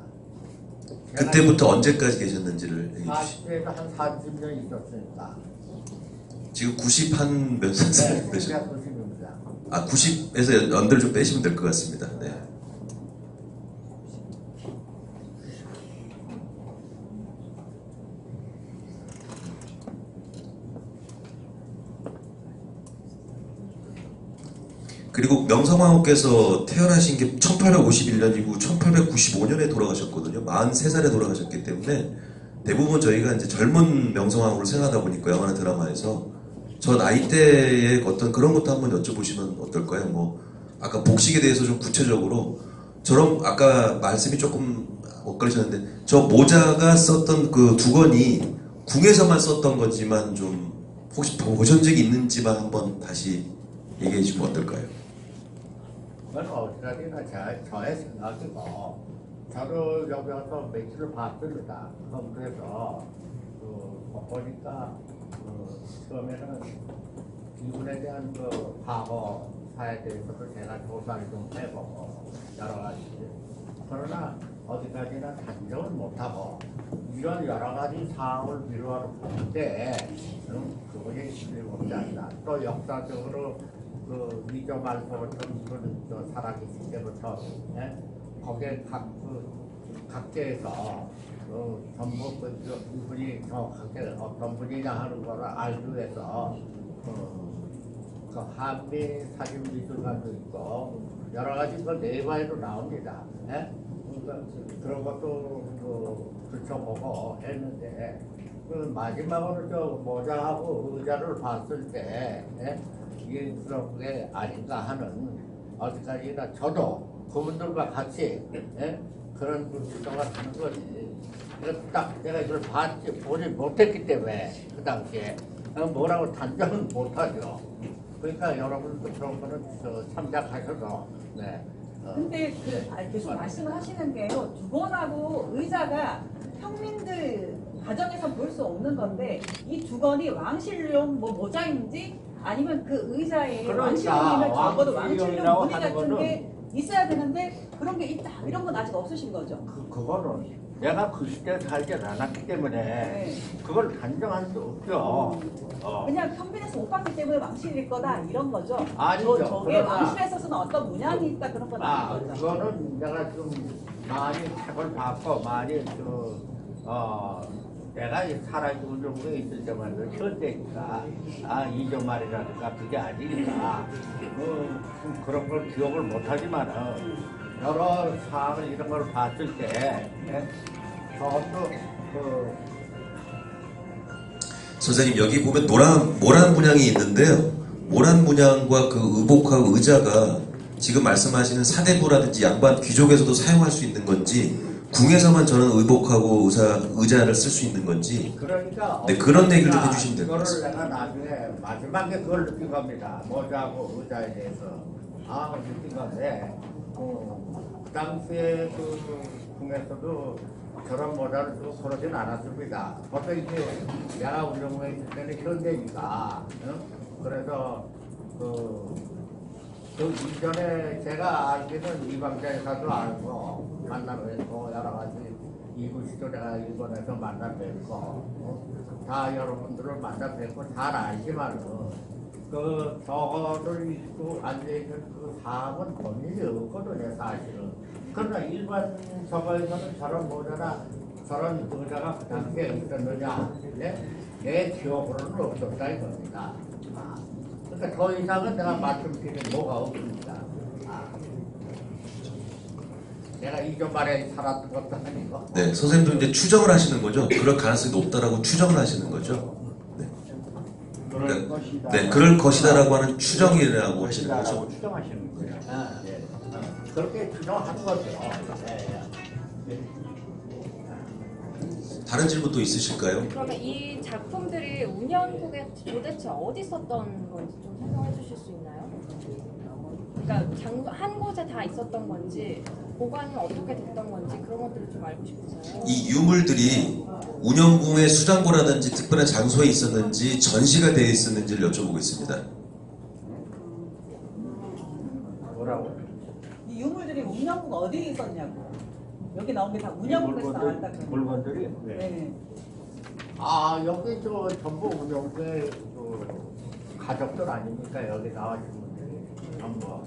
그때부터 언제까지 계셨는지를 얘기해 주시죠. 40대에서 한 40년 있었으니까. 지금 90 한 몇 살 네, 되셨나요? 90입니다. 아, 90에서 연대를 좀 빼시면 될 것 같습니다. 네. 그리고 명성황후께서 태어나신 게 1851년이고 1895년에 돌아가셨거든요. 43살에 돌아가셨기 때문에 대부분 저희가 이제 젊은 명성황후를 생각하다 보니까 영화나 드라마에서 저 나이대의 어떤 그런 것도 한번 여쭤보시면 어떨까요? 뭐 아까 복식에 대해서 좀 구체적으로 저런 아까 말씀이 조금 엇갈리셨는데 저 모자가 썼던 그 두건이 궁에서만 썼던 거지만 좀 혹시 보신 적이 있는지만 한번 다시 얘기해 주시면 어떨까요? 그건 어디까지나 저의 생각이고 저도 여기 와서 며칠을 봤습니다. 그래서 보니까 처음에는 이분에 대한 그 과거사에 대해서도 제가 조사를 좀 해보고 여러 가지 그러나 어디까지나 단정은 못하고 이런 여러 가지 사항을 비로하러 볼 때 그분이 틀림없지 않나. 또 역사적으로 그 미조 말소부터 이분 살아계실 때부터 거기에 각계에서 전부 이분이 정확하게 어떤 분이냐 하는 거를 알기 위해서 그 한미 사진 미술관도 있고 여러 가지 그 네이버에도 나옵니다. 그러니까 그런 것도 들춰보고 했는데 그 마지막으로 저 모자하고 의자를 봤을 때 이게 그런 게 아닌가 하는 어디까지나 저도 그분들과 같이 그런 생각을 하는 거지. 딱 내가 이걸 보지 못했기 때문에 그 당시에 뭐라고 단정은 못하죠. 그러니까 여러분도 그런 거는 참작하셔서 근데 계속 말씀을 하시는 게요. 두건하고 의자가 평민들 가정에서 볼 수 없는 건데 이 두건이 왕실용 뭐 모자인지 아니면 그 의자에 왕실용이면 적어도 왕실용 무늬 같은 게 있어야 되는데 그런 게 있다 이런 건 아직 없으신 거죠? 그거는 내가 그 시대에 살지 않았기 때문에 그걸 단정할 수 없죠. 그냥 평민에서 못 봤기 때문에 왕실일 거다 이런 거죠? 아니죠. 저게 왕실에서는 어떤 문양이 있다 그런 건 아닌 거죠? 그거는 내가 좀 많이 책을 봤고 많이 내가 살아있는 정도에 있을 때만 현대니까 이정말이라든가 그게 아니니까 그런 걸 기억을 못하지만은 여러 사항을 이런 걸 봤을 때 저것도 선생님 여기 보면 모란 문양이 있는데요. 모란 문양과 그 의복하고 의자가 지금 말씀하시는 사대부라든지 양반 귀족에서도 사용할 수 있는 건지 궁에서만 저는 의복하고 의자를 쓸 수 있는 건지 그러니까 그런 얘기를 좀 해주시면 될 것 같습니다. 그거를 내가 나중에 마지막에 그걸 느낀 겁니다. 모자하고 의자에 대해서 느낀 건데 그 당시에 그 궁에서도 저런 모자를 쓰고 그러진 않았습니다. 벌써 이제 내가 운영에 있을 때는 현대니까 그래서 그 이전에 제가 알기는 이방자에서도 알고 만나뵙고 여러 가지 이구시도 내가 일본에서 만나뵙고 다 여러분들을 만나뵙고 잘 알지만은 그 저거를 입고 앉아있는 그 사람은 본인이 없거든요 사실은. 그러나 일반 저거에서는 저런 모자나 저런 의자가 그 당시에 있었느냐 내 기억으로는 없었다 이겁니다. 그러니까 더 이상은 내가 말씀드릴 뭐가 없습니다. 내가 이전말에 살았던 것도 아니고. 네, 선생님도 이제 추정을 하시는 거죠? 그럴 가능성이 높다라고 추정을 하시는 거죠? 네. 그럴 것이다. 네, 그럴 것이다라고 하는 추정이라고 하시는 거죠? 추정하시는 거예요. 그렇게 추정하는 거죠. 다른 질문도 있으실까요? 그러면 이 작품들이 운영국에 도대체 어디 있었던 건지 좀 설명해 주실 수 있나요? 그러니까 한 곳에 다 있었던 건지 보관은 어떻게 됐던 건지 그런 것들을 좀 알고 싶어서요. 이 유물들이 운영궁의 수장고라든지 특별한 장소에 있었는지 전시가 되어 있었는지를 여쭤보고 있습니다. 뭐라고? 이 유물들이 운영국 어디에 있었냐고 여기 나온 게 다 운영국에서 나왔다 그러는 물건들이? 네. 아, 여기 저 전부 운영대 가족들 아닙니까? 여기 나와신 분들이 전부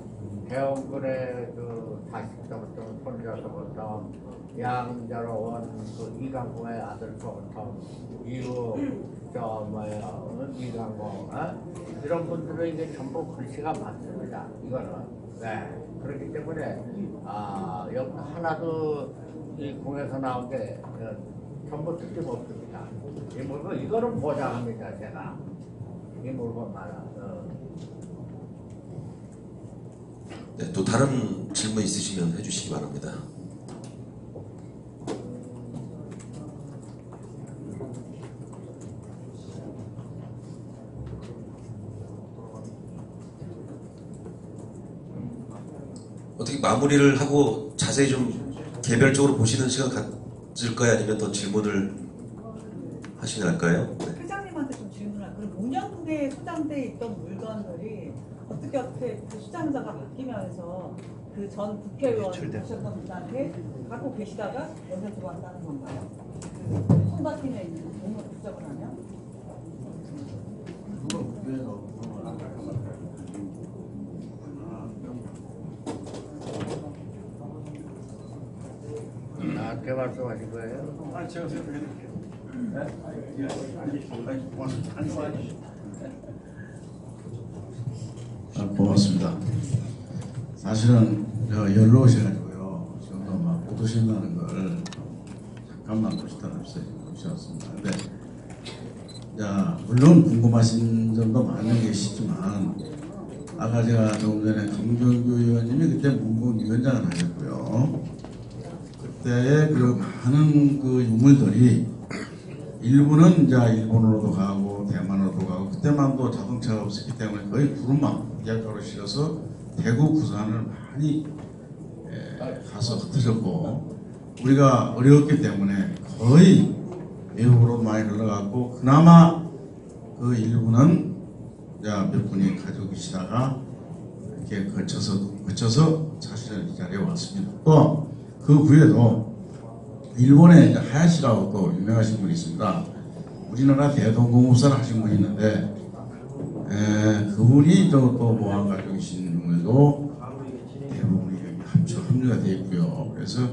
대원군의 그 자식들부터 손자서부터 양자로 온그 이강공의 아들서부터 이후 저 뭐야 이강공 이런 분들은 이게 전부 글씨가 많습니다. 이거는 네 그렇기 때문에 여기 하나도 이 공에서 나온 게 전부 틀림없습니다. 이 물건 이거는 보장합니다. 제가 이 물건만은. 네, 또 다른 질문 있으시면 해주시기 바랍니다. 어떻게 마무리를 하고 자세히 좀 개별적으로 보시는 시간 가질까요? 아니면 더 질문을 하시면 할까요? 네. 회장님한테 좀 질문할. 그럼 운영국에 소장돼 있던 물건들이 어떻게 그 수장자가 바뀌면서 그 전 국회의원 하셨던 분한테 갖고 계시다가 여기서 들어왔다는 건가요? 그 손바팀에 있는 공을 부적을 하면? 나한테 말씀하신 거예요? 아니 제가 설명해드릴게요. 고맙습니다. 사실은 연로우셔가지고요. 지금도 막 못 오신다는 걸 잠깐만 오시다는 오셨습니다. 근데 자, 물론 궁금하신 점도 많은 계시지만 아까 제가 조금 전에 김종규 의원님이 그때 문무위원장을 하셨고요. 그때의 그 많은 그 유물들이 일부는 이제 일본으로도 가고 대만으로도 가고 그때만 또 자동차가 없었기 때문에 거의 구름만 이야기로 실어서 대구 부산을 많이 가서 흩어졌고 우리가 어려웠기 때문에 거의 외국으로 많이 흘러갔고 그나마 그 일부는 몇 분이 가지고 계시다가 이렇게 거쳐서 사실은 이 자리에 왔습니다. 또 그 후에도 일본에 이제 하야시라고 또 유명하신 분이 있습니다. 우리나라 대동공업사를 하신 분이 있는데 그분이 또 모아 가지고 계신 분들도 대부분이 합류가 되어 있고요. 그래서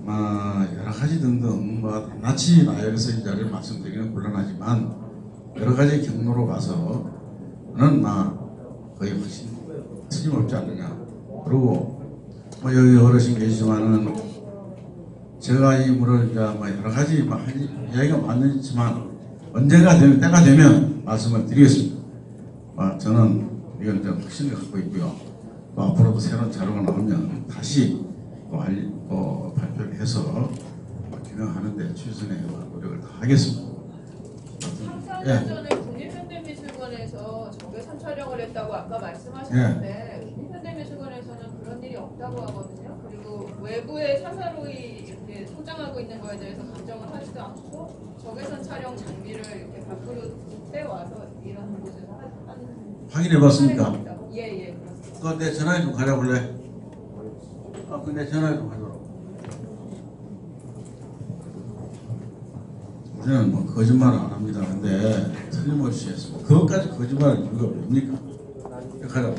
여러 가지 등등 낱낱이 나열해서 이 자리를 말씀드리기는 곤란하지만 여러 가지 경로로 가서는 거의 훨씬 틀림없지 않느냐. 그리고 여기 어르신 계시지만은 제가 이 물을 이제 여러 가지 이야기가 많지만 언제가 되면 때가 되면 말씀을 드리겠습니다. 저는 이건 좀 확신을 갖고 있고요. 또 앞으로도 새로운 자료가 나오면 다시 발표를 해서 진행하는데 최선의 노력을 다하겠습니다. 3-4년 전에 국립현대미술관에서 적외선 촬영을 했다고 아까 말씀하셨는데 국립현대미술관에서는 그런 일이 없다고 하거든요. 그리고 외부에 사사로이 이렇게 소장하고 있는 거에 대해서 감정을 하지도 않고 적외선 촬영 장비를 이렇게 밖으로 빼와서 이런 곳에서 하는 확인해봤습니까? 예, 그렇습니다. 그거 내 전화해 좀 가져볼래? 내 전화해 좀 가져라. 우리는 거짓말을 안 합니다. 근데 틀림없이 했습니다. 그것까지 거짓말할 이유가 뭡니까? 가자.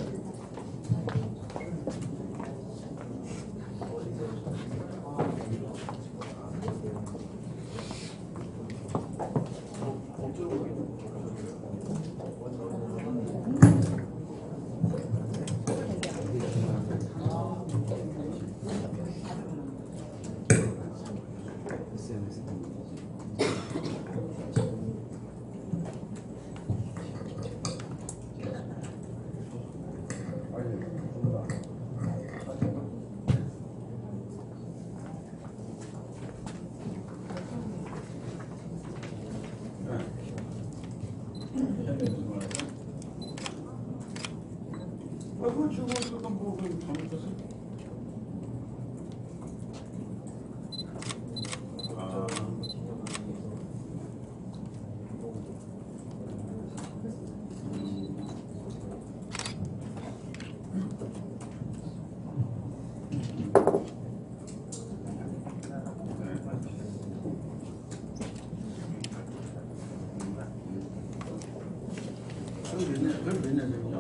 그건 몇 년 전이야?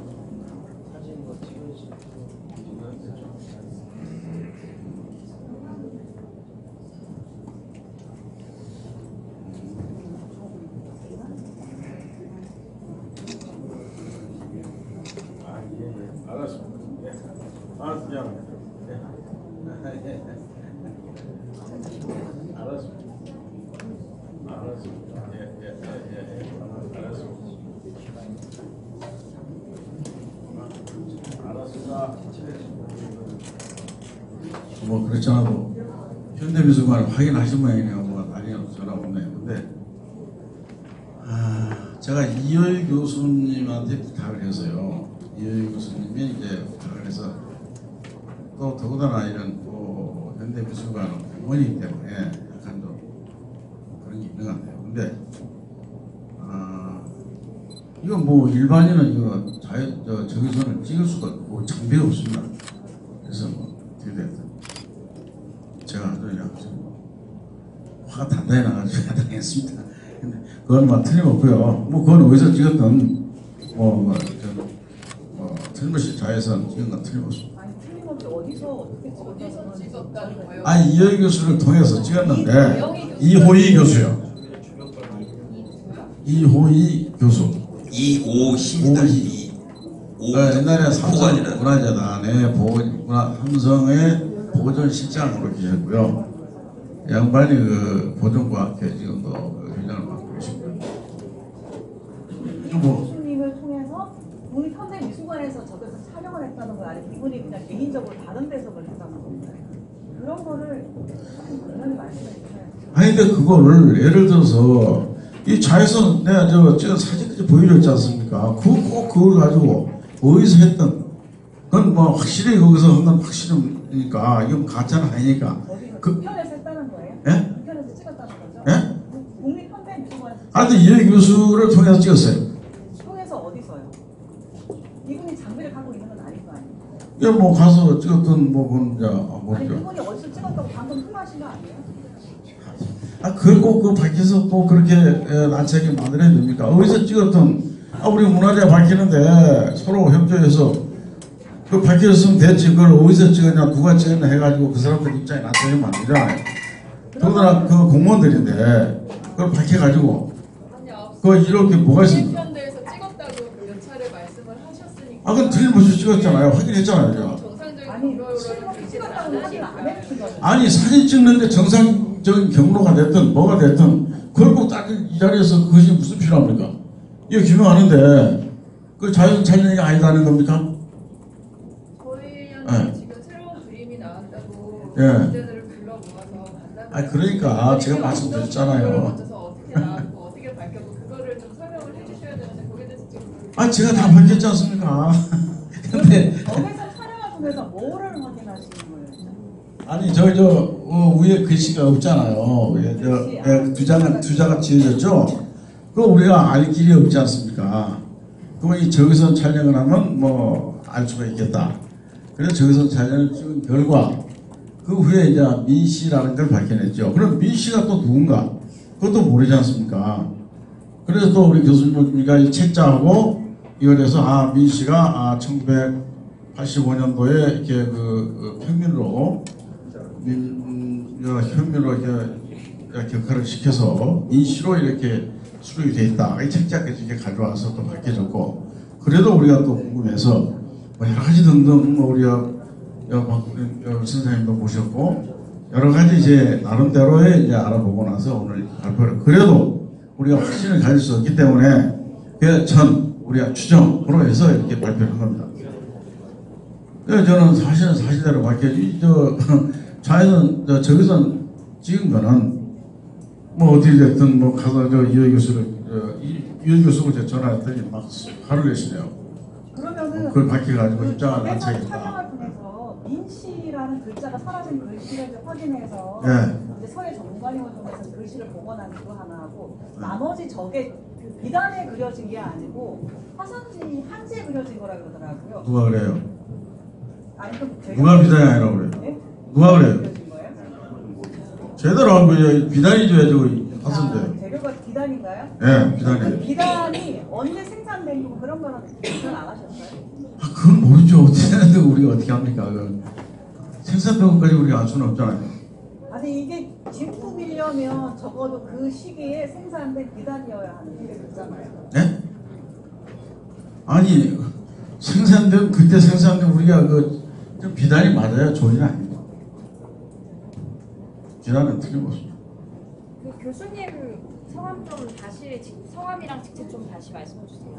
사진 뭐 찍으시고. 아, 예. 알았습니다. 예. 알았습니다. 알았습니다. 알았습니다. 알았습니다. 뭐 그렇잖아도 현대미술관 확인하신 모양이네요. 뭐가 난리가 전화 오네요. 근데 제가 이효희 교수님한테 부탁을 해서요. 이효희 교수님이 이제 부탁을 해서 또 더군다나 이런 또 현대미술관 부모이기 때문에 약간 좀 그런 게 있는 것 같아요. 근데 이거 뭐 일반인은 이거 저기서는 찍을 수가 없고 장비가 없습니다. 그래서 뭐 어떻게 됐든 제가 아주 그냥 화가 단단히 나가지고 당했습니다. 근데 그건 뭐 틀림없고요. 뭐 그건 어디서 찍었든 틀림없이 자외선 찍은 건 틀림없습니다. 아니 틀림없이 어디서 찍었다는 거예요? 아니 이효희 교수를 통해서 찍었는데 이호희 교수요. 이호희 교수. 이오희입니다. 옛날에 삼성문화재단의 삼성의 보존실장으로 계셨고요. 양반이 그 보존과학회 지금도 회장을 맡고 계시고요. 교수님을 통해서 우리 현대미술관에서 저기서 촬영을 했다는 거 아니면 이분이 그냥 개인적으로 다른 데서 그걸 했다는 건가요? 그런 거를 분명히 말씀해 주셔야죠. 아니 근데 그거를 예를 들어서 이 자외선 내가 저 사진까지 보여줬지 않습니까? 꼭 그걸 가지고 어디서 했던 그건 뭐 확실히 거기서 한 건 확실하니까 이건 가짜는 아니니까. 북편에서 했다는 거예요? 예? 북편에서 찍었다는 거죠? 예? 국립현대미술관에서 근데 이효희 교수를 통해서 찍었어요. 통해서 어디서요? 이분이 장비를 갖고 있는 건 아닌 거 아니에요? 이거 뭐 가서 찍었던 아니 그분이 어디서 찍었다고 방금 통화하신 거 아니에요? 그걸 꼭 밝혀서 또 그렇게 난처하게 만들어야 됩니까? 어디서 찍었던 우리 문화재 밝히는데 서로 협조해서 그 밝혀졌으면 됐지. 그걸 어디서 찍었냐 누가 찍었냐 해가지고 그 사람들 입장에 나타내면 안 되잖아요. 더군다나 그 공무원들인데 그걸 밝혀가지고 그 이렇게 뭐가 있습니까? 현대에서 찍었다고 몇 차례 말씀을 하셨으니까. 그건 틀림없이 찍었잖아요. 확인했잖아요. 제가. 아니 실물이 찍었다고 확인 안 해주신 거죠? 아니 사진 찍는데 정상적인 경로가 됐든 뭐가 됐든 그걸 꼭 딱 이 자리에서 그것이 무슨 필요합니까? 이거 규명하는데 그 자연 촬영이 아니다는 겁니까? 저희한테 지금 새로운 그림이 나왔다고 예. 문제들을 불러 모아서 간단하게 그러니까 제가 말씀드렸잖아요. 어떻게 나왔고 어떻게 밝혔고 그거를 좀 설명을 해주셔야 되는데 거기에 대해서 지금 제가 다 밝혔지 않습니까? 근데 거기서 촬영을 통해서 뭐를 확인하시는 거예요? 아니 위에 글씨가 없잖아요. 위에 두 자가 지어졌죠. 그거 우리가 알 길이 없지 않습니까? 그러면 이 저기서 촬영을 하면 뭐 알 수가 있겠다. 그래서 저기서 촬영을 찍은 결과 그 후에 이제 민 씨라는 걸 밝혀냈죠. 그럼 민 씨가 또 누군가? 그것도 모르지 않습니까? 그래서 또 우리 교수님이 책자하고 이걸 해서 민 씨가 1985년도에 이렇게 그 평민으로 현민으로 이렇게 격화를 시켜서 인시로 이렇게 수록이 돼 있다. 이 책자까지 이렇게 가져와서 또 밝혀졌고, 그래도 우리가 또 궁금해서 여러 가지 등등 우리가 선생님도 모셨고 여러 가지 이제 나름대로의 이제 알아보고 나서 오늘 발표를 그래도 우리가 확신을 가질 수 없기 때문에 우리가 추정으로 해서 이렇게 발표를 한 겁니다. 저는 사실은 사실대로 밝혀지 자연은 저기서 찍은 거는 뭐 어떻게 됐든 뭐 가서 이효희 교수를 전화했더니 막 화를 내시네요. 그러면은 그걸 밝혀가지고 입장을 안 차겠다. 촬영을 통해서 민 씨라는 글자가 사라진 글씨를 이제 확인해서 이제 서해 전문관님을 통해서 글씨를 복원하기도 하나 하고 나머지 저게 그 비단에 그려진 게 아니고 화산지 한지에 그려진 거라 그러더라고요. 누가 그래요? 아니 그럼 누가 비단이 아니라고 그래요? 네? 누가 그래요? 제대로 한 거예요. 비단이죠, 화산재. 재료가 비단 비단인가요? 예, 비단이에요. 비단이 언제 생산된 거 그런 거는 비단 안 하셨어요? 그건 모르죠. 어떻게 하는데 우리가 어떻게 합니까? 생산된 것까지 우리가 알 수는 없잖아요. 아니 이게 진품이려면 적어도 그 시기에 생산된 비단이어야 하는 게 그렇잖아요. 네? 아니 생산된 그때 생산된 우리가 좀 비단이 맞아야 조이는 아닙니다. 비단은 틀림없습니다. 그 교수님 성함 좀 다시 성함이랑 직책 좀 다시 말씀해 주세요.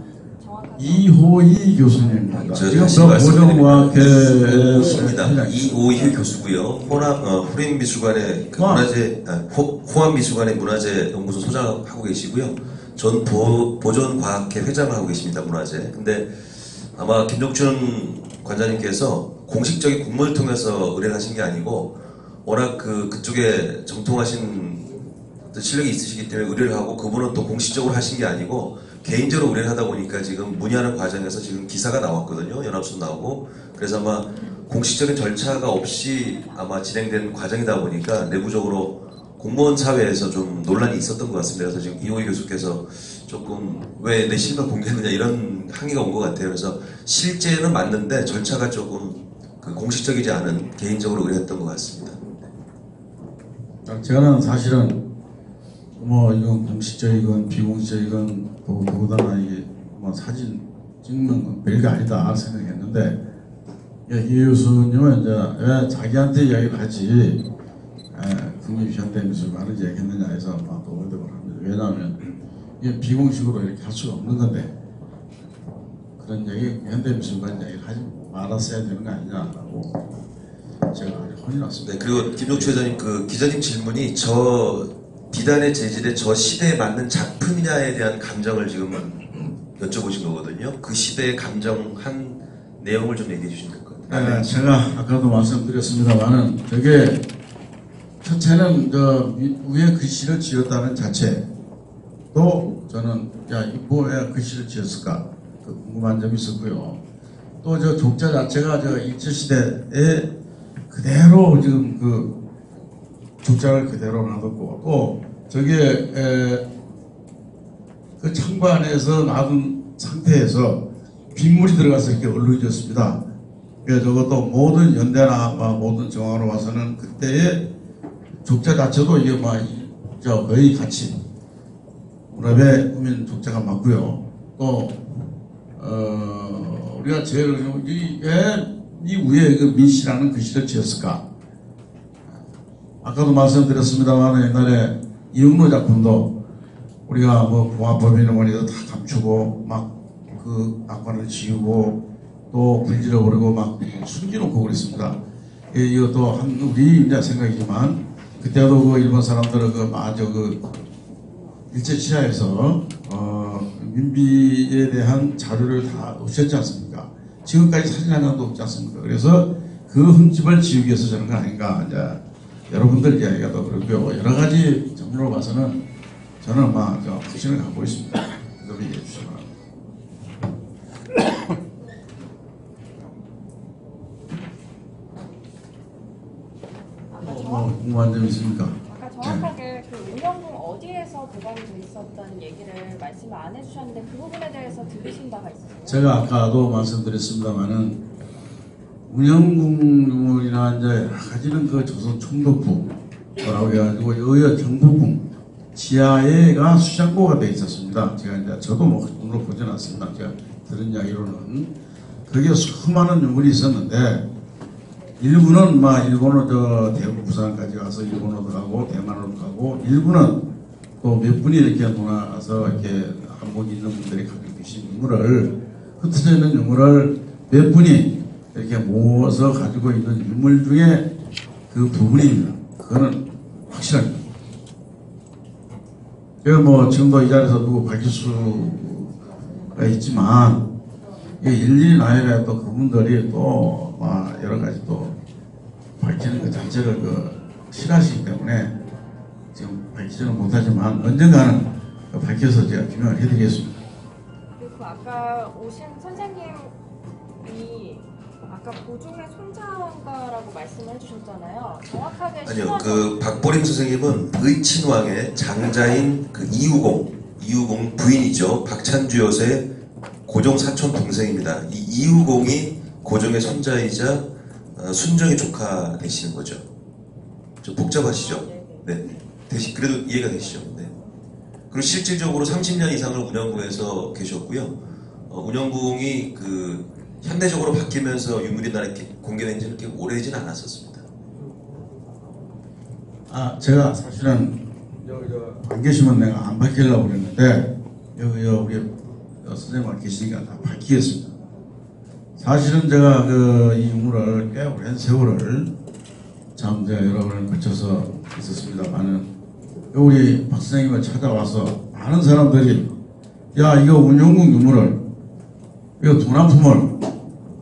정확하게. 이호희 교수님입니다. 지금 보정과학회입니다. 이호희 교수고요. 호림미술관의 호암미술관의 문화재 연구소 소장하고 계시고요. 전 보존과학회 회장을 하고 계십니다. 문화재. 근데 아마 김종춘 관장님께서 공식적인 공모를 통해서 의뢰를 하신 게 아니고 워낙 그쪽에 정통하신 실력이 있으시기 때문에 의뢰를 하고 그분은 또 공식적으로 하신 게 아니고 개인적으로 의뢰를 하다 보니까 지금 문의하는 과정에서 지금 기사가 나왔거든요. 연합수 나오고. 그래서 아마 공식적인 절차가 없이 아마 진행된 과정이다 보니까 내부적으로 공무원 사회에서 좀 논란이 있었던 것 같습니다. 그래서 지금 이호희 교수께서 조금 왜 내 실명 공개했느냐 이런 항의가 온 것 같아요. 그래서 실제는 맞는데 절차가 조금 공식적이지 않은 개인적으로 의뢰했던 것 같습니다. 저는 사실은 이건 공식적이건 비공식적이건 더군다나 이게 사진 찍는 건 별게 아니다 생각했는데 이 교수님은 이제 왜 자기한테 이야기를 하지 국립현대미술관을 얘기했느냐 해서 도발을 합니다. 왜냐하면 이게 비공식으로 이렇게 할 수가 없는 건데 그런 얘기 현대미술관 얘기를 하지 말았어야 되는 거 아니냐라고 제가 혼이 났습니다. 네, 그리고 김종추 회장님 기자님 질문이 저 비단의 재질에 저 시대에 맞는 작품이냐에 대한 감정을 지금 여쭤보신 거거든요. 그 시대에 감정한 내용을 좀 얘기해 주시면 될 것 같아요. 네, 제가 아까도 말씀드렸습니다만은 되게 첫째는 위에 글씨를 지었다는 자체 또 저는 뭐에 글씨를 지었을까 궁금한 점이 있었고요. 또 족자 자체가 일제시대에 그대로 지금 족자를 그대로 놔뒀고 또 저게 그 창고 안에서 놔둔 상태에서 빗물이 들어가서 이렇게 얼룩졌습니다. 그래서 저것도 모든 연대나 모든 정황으로 봐서는 그때의 족자 자체도 이게 거의 같이 무렵에 꾸민 족자가 맞고요. 또 우리가 제일 이 위에 민씨라는 글씨를 지었을까? 아까도 말씀드렸습니다만 옛날에 이응로 작품도 우리가 공화법이나 뭐니도 다 감추고 그 악관을 지우고 또 불질러 버리고 숨겨놓고 그랬습니다. 이것도 우리 이제 생각이지만 그때도 일본 사람들은 일제 치하에서 민비에 대한 자료를 다 놓으셨지 않습니까? 지금까지 사진 한 장도 없지 않습니까? 그래서 그 흠집을 지우기 위해서 저런 거 아닌가 이제 여러분들 이야기가 더 그렇고요. 여러 가지 점으로 봐서는 저는 확신을 갖고 있습니다. 좀 얘기해 주시기 바랍니다. 궁금한 점 있습니까? 아까 정확하게 운영궁 어디에서 보관이 돼 있었던 얘기를 말씀을 안 해주셨는데 그 부분에 대해서 들으신 바가 있으세요? 제가 아까도 말씀드렸습니다만은 운영궁이나 이제 여러 가지는 조선 총독부 뭐라고 해가지고 여기가 경복궁 지하에가 수장고가 돼 있었습니다. 제가 이제 저도 눈으로 보진 않습니다. 제가 들은 이야기로는 거기에 수많은 유물이 있었는데 일부는 일본으로 대구 부산까지 가서 일본으로 가고 대만으로 가고 일부는 또 몇 분이 이렇게 놀아서 이렇게 한복 있는 분들이 가지고 계신 유물을 흩어져 있는 유물을 몇 분이 이렇게 모아서 가지고 있는 유물 중에 그 부분입니다. 그거는 확실합니다. 제가 지금도 이 자리에서 누구 밝힐 수가 있지만 일일이 나이가 또 그분들이 또 여러 가지 또 밝히는 것 자체를 싫어하시기 때문에 지금 밝히지는 못하지만 언젠가는 밝혀서 제가 규명을 해드리겠습니다. 그리고 아까 오신 선생님이 아까 고종의 손자가라고 말씀을 해주셨잖아요. 정확하게 아니요, 그 박보림 선생님은 의친왕의 장자인 그 이유공 부인이죠. 박찬주 여사의 고종 사촌 동생입니다. 이 이유공이 고종의 손자이자 순정의 조카 되시는 거죠. 좀 복잡하시죠? 네. 대신 그래도 이해가 되시죠? 네. 그리고 실질적으로 30년 이상을 운영부에서 계셨고요. 운영부이 그 현대적으로 바뀌면서 유물이 이렇게 공개된 지는 그렇게 오래지는 않았었습니다. 제가 사실은 안 계시면 내가 안 밝히려고 그랬는데 여기 우리 선생님만 계시니까 다 밝히겠습니다. 사실은 제가 이 유물을 꽤 오랜 세월을 참 제가 여러 번을 거쳐서 있었습니다만은 우리 박 선생님을 찾아와서 많은 사람들이 야 이거 운영국 유물을 이거 도난품을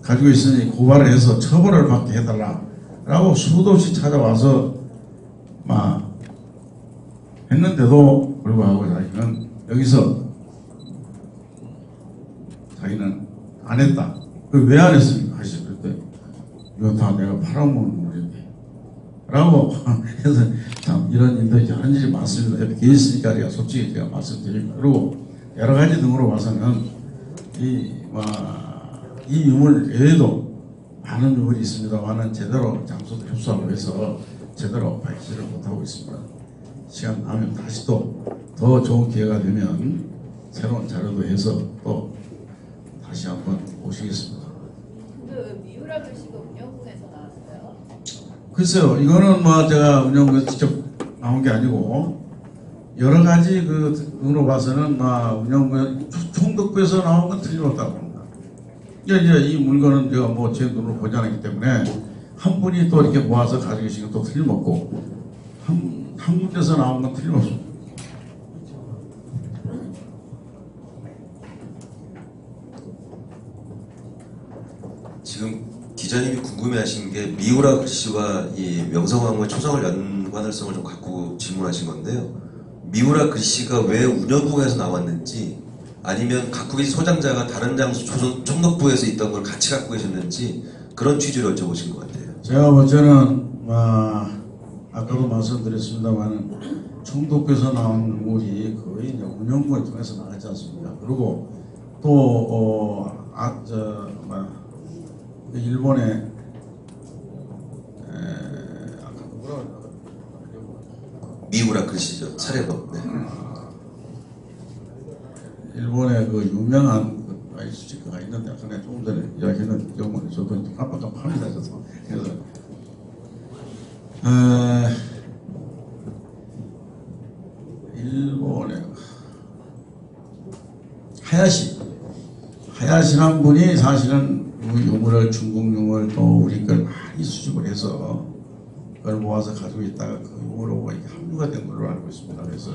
가지고 있으니 고발을 해서 처벌을 받게 해달라 라고 수도 없이 찾아와서 막 했는데도 불구하고 자기는 여기서 자기는 안 했다. 왜 안 했습니까? 하시죠. 그때 이거 다 내가 팔아먹은 물인데 라고 해서 참 이런 일들이 하는 일이 많습니다. 옆에 계셨으니까 제가 솔직히 제가 말씀드립니다. 그리고 여러 가지 등으로 봐서는 이 유물 외에도 많은 유물이 있습니다만은 제대로 장소도 협소하고 해서 제대로 밝히지를 못하고 있습니다. 시간 나면 다시 또 더 좋은 기회가 되면 새로운 자료도 해서 또 다시 한번 모시겠습니다. 근데 왜 미우라 글씨가 운영부에서 나왔어요? 글쎄요, 이거는 제가 운영부에서 직접 나온 게 아니고 여러 가지 그 등으로 봐서는 운영부 총독부에서 나온 건 틀림없다고 합니다. 이제 이 물건은 제가 제 눈으로 보지 않았기 때문에 한 분이 또 이렇게 모아서 가지고 계신 것도 틀림없고 한 군데서 나온 건 틀림없습니다. 지금 기자님이 궁금해하신 게 미우라 글씨와 이 명성황후의 초성을 연관성을 좀 갖고 질문하신 건데요. 미우라 글씨가 왜 운영부에서 나왔는지 아니면 갖고 계신 소장자가 다른 장소 총독부에서 있던 걸 같이 갖고 계셨는지 그런 취지로 여쭤보신 것 같아요. 제가 볼 때는 아까도 말씀드렸습니다만 총독부에서 나온 유물이 거의 이제 운영부를 통해서 나가지 않습니까? 그리고 또 일본의 미우라 글씨죠. 차례법. 네. 일본의 그 유명한 아이스티크가 있는데 아까 내가 조금 전에 이야기했는데 영문에 저도 깜빡깜빡합니다. 그래서 일본의 하야시란 분이 사실은 유물을 중국 유물 또 우리 걸 많이 수집을 해서 그걸 모아서 가지고 있다가 그 유물로 이렇게 합류가 된 걸로 알고 있습니다. 그래서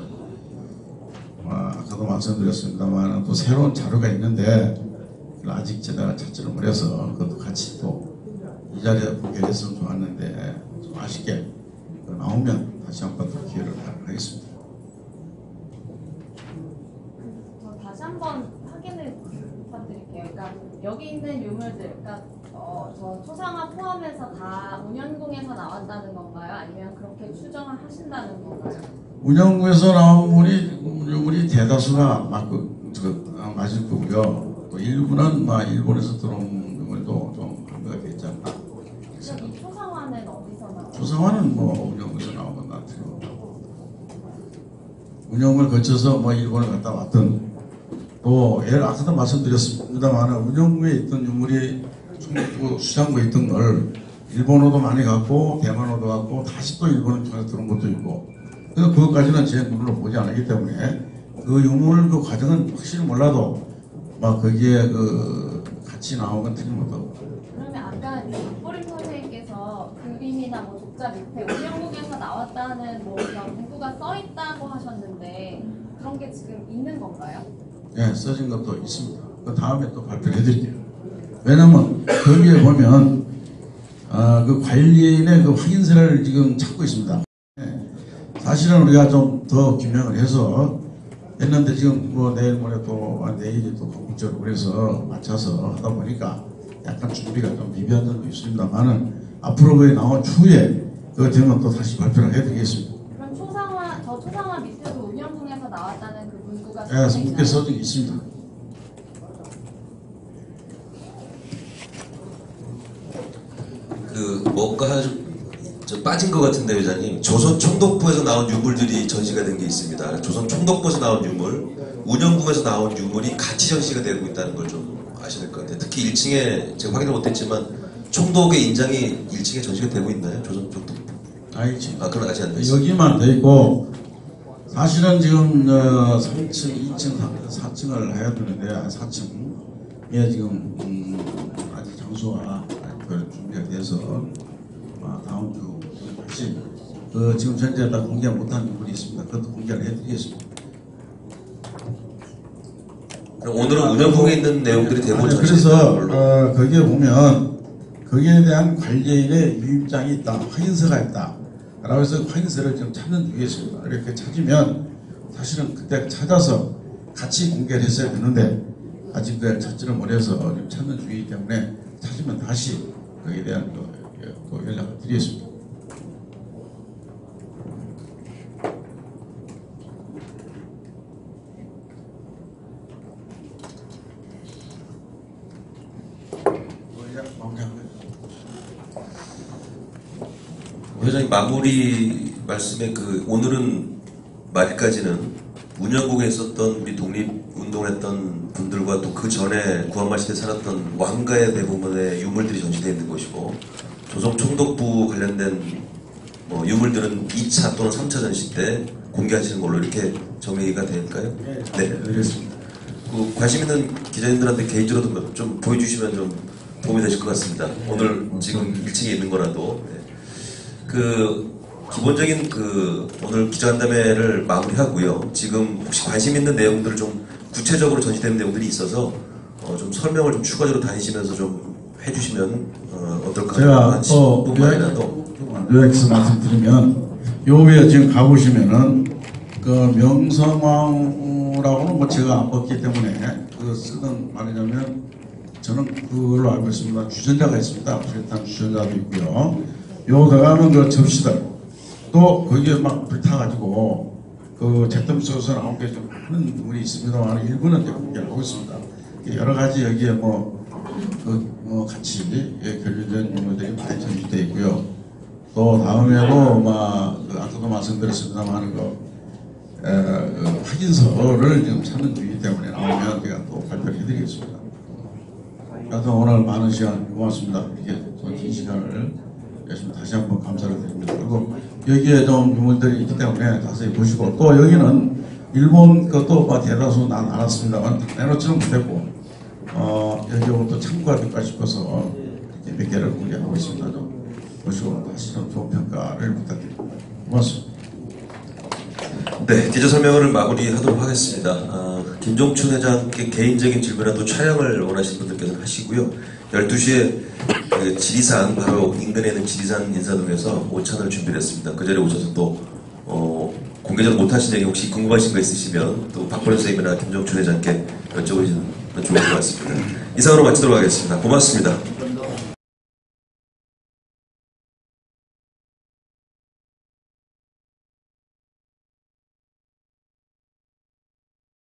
아까도 말씀드렸습니다만 또 새로운 자료가 있는데 아직 제가 찾지를 못해서 그것도 같이 또 이 자리에 보게 됐으면 좋았는데 좀 아쉽게 나오면 다시 한번 더 기회를 하겠습니다. 다시 한번 확인을 부탁드릴게요. 그러니까 여기 있는 유물들, 그러니까 저 초상화 포함해서 다 운영궁에서 나왔다는 건가요? 아니면 그렇게 추정을 하신다는 건가요? 운영궁에서 나온 유물이 대다수가 맞을 거고요. 또 일부는 일본에서 들어온 유물도 좀 한계가 되지 않나. 그럼 이 초상화는 어디서 나왔어요? 초상화는 운영궁에서 나온 건 나 틀림없고 운영을 거쳐서 일본에 갔다 왔던 또 아까도 말씀드렸습니다만 운영궁에 있던 유물이 총독부 수장부에 있던 걸 일본어도 많이 갖고 대만어도 갖고 다시 또 일본을 통해서 들어온 것도 있고 그래서 그것까지는 제 눈으로 보지 않았기 때문에 그 유물 그 과정은 확실히 몰라도 거기에 같이 나온 건 틀림없다고. 그러면 아까 박보림 선생님께서 그림이나 독자 밑에 운영국에서 나왔다는 그런 문구가 써 있다고 하셨는데 그런 게 지금 있는 건가요? 네, 써진 것도 있습니다. 그 다음에 또 발표를 해드릴게요. 왜냐면 거기에 보면 그 관리인의 그 확인서를 지금 찾고 있습니다. 네, 사실은 우리가 좀 더 규명을 해서 했는데 지금 내일 모레 또 내일이 또 공적으로 그래서 맞춰서 하다 보니까 약간 준비가 좀 미비한 점도 있습니다만은 앞으로 그게 나온 추후에 그거 되면 또 다시 발표를 해드리겠습니다. 그럼 초상화 밑에도 운영궁에서 나왔다는 그 문구가 네, 문구에 써져 있습니다. 뭔가 좀 빠진 것 같은데 회장님, 조선 총독부에서 나온 유물들이 전시가 된 게 있습니다. 조선 총독부에서 나온 유물, 운영궁에서 나온 유물이 같이 전시가 되고 있다는 걸 좀 아셔야 될 것 같아요. 특히 1층에 제가 확인을 못했지만 총독의 인장이 1층에 전시가 되고 있나요? 조선 총독부? 그건 아직 안 됐어요. 여기만 돼 있고 사실은 지금 3층, 2층, 4층을 해야 되는데 4층에 지금 아직 장소가 준비가 돼서 다음 주 다시 지금 현재 다 공개 못한 부분이 있습니다. 그것도 공개를 해드리겠습니다. 오늘은 운영궁에 있는 내용들이 대부분 그래서 거기에 보면 거기에 대한 관계인의 유입장이 있다, 확인서가 있다 라고 해서 확인서를 지금 찾는 중에 있습니다. 이렇게 찾으면 사실은 그때 찾아서 같이 공개를 했어야 되는데 아직 그 찾지를 못해서 지금 찾는 중이기 때문에 찾으면 다시 거기에 대한 또 연락을 드리겠습니다. 회장님 마무리 말씀에 오늘은 말일까지는 운영국에 있었던 우리 독립운동을 했던 분들과 또 그 전에 구한말 시대에 살았던 왕가의 대부분의 유물들이 전시되어 있는 것이고 조선 총독부 관련된 유물들은 2차 또는 3차 전시 때 공개하시는 걸로 이렇게 정리가 될까요? 네, 알겠습니다. 관심 있는 기자님들한테 개인적으로도 좀 보여주시면 좀 도움이 되실 것 같습니다. 오늘 지금 1층에 있는 거라도. 네. 기본적인 오늘 기자간담회를 마무리하고요. 지금 혹시 관심 있는 내용들을 좀 구체적으로 전시되는 내용들이 있어서 좀 설명을 좀 추가적으로 다니시면서 좀 해주시면 어떨까? 제가 또 요약해서 말씀드리면 요게 지금 가보시면은 그 명성황후라고는 제가 안 봤기 때문에 쓰던 말이냐면 저는 그걸로 알고 있습니다. 주전자가 있습니다. 불타는 주전자도 있고요. 요 들어가는 그 접시들 또 거기에 막 불타가지고 그 제품 속에서 나온 게 좀 많은 부분이 있습니다만 일부는 공개를 하고 있습니다. 여러 가지 여기에 같이 결정된 부분들이 많이 전시되어 있고요. 또 다음에도 아까도 말씀드렸습니다만 확인서를 지금 찾는 중이기 때문에 나오면 제가 또 발표를 해드리겠습니다. 그래서 오늘 많은 시간 고맙습니다. 이렇게 긴 시간을 내주시면 다시 한번 감사를 드립니다. 그리고 여기에 좀 유물들이 있기 때문에 자세히 보시고 또 여기는 일본 것도 대다수 난 알았습니다만 내놓지는 못했고 여기부터 참고가 될까 싶어서 이렇게 몇 개를 공개하고 있습니다. 좀 보시고 다시 좀 좋은 평가를 부탁드립니다. 고맙습니다. 네, 기자 설명을 마무리하도록 하겠습니다. 김종춘 회장께 개인적인 질문이라도 촬영을 원하시는 분들께서는 하시고요. 12시에 지리산 바로 인근에 있는 지리산 인사동에서 오찬을 준비를 했습니다. 그 자리에 오셔서 또 공개적으로 못하신 얘기 혹시 궁금하신 거 있으시면 또 박보련 선생님이나 김종춘 회장께 여쭤보시면 좋을 것 같습니다. 이상으로 마치도록 하겠습니다. 고맙습니다.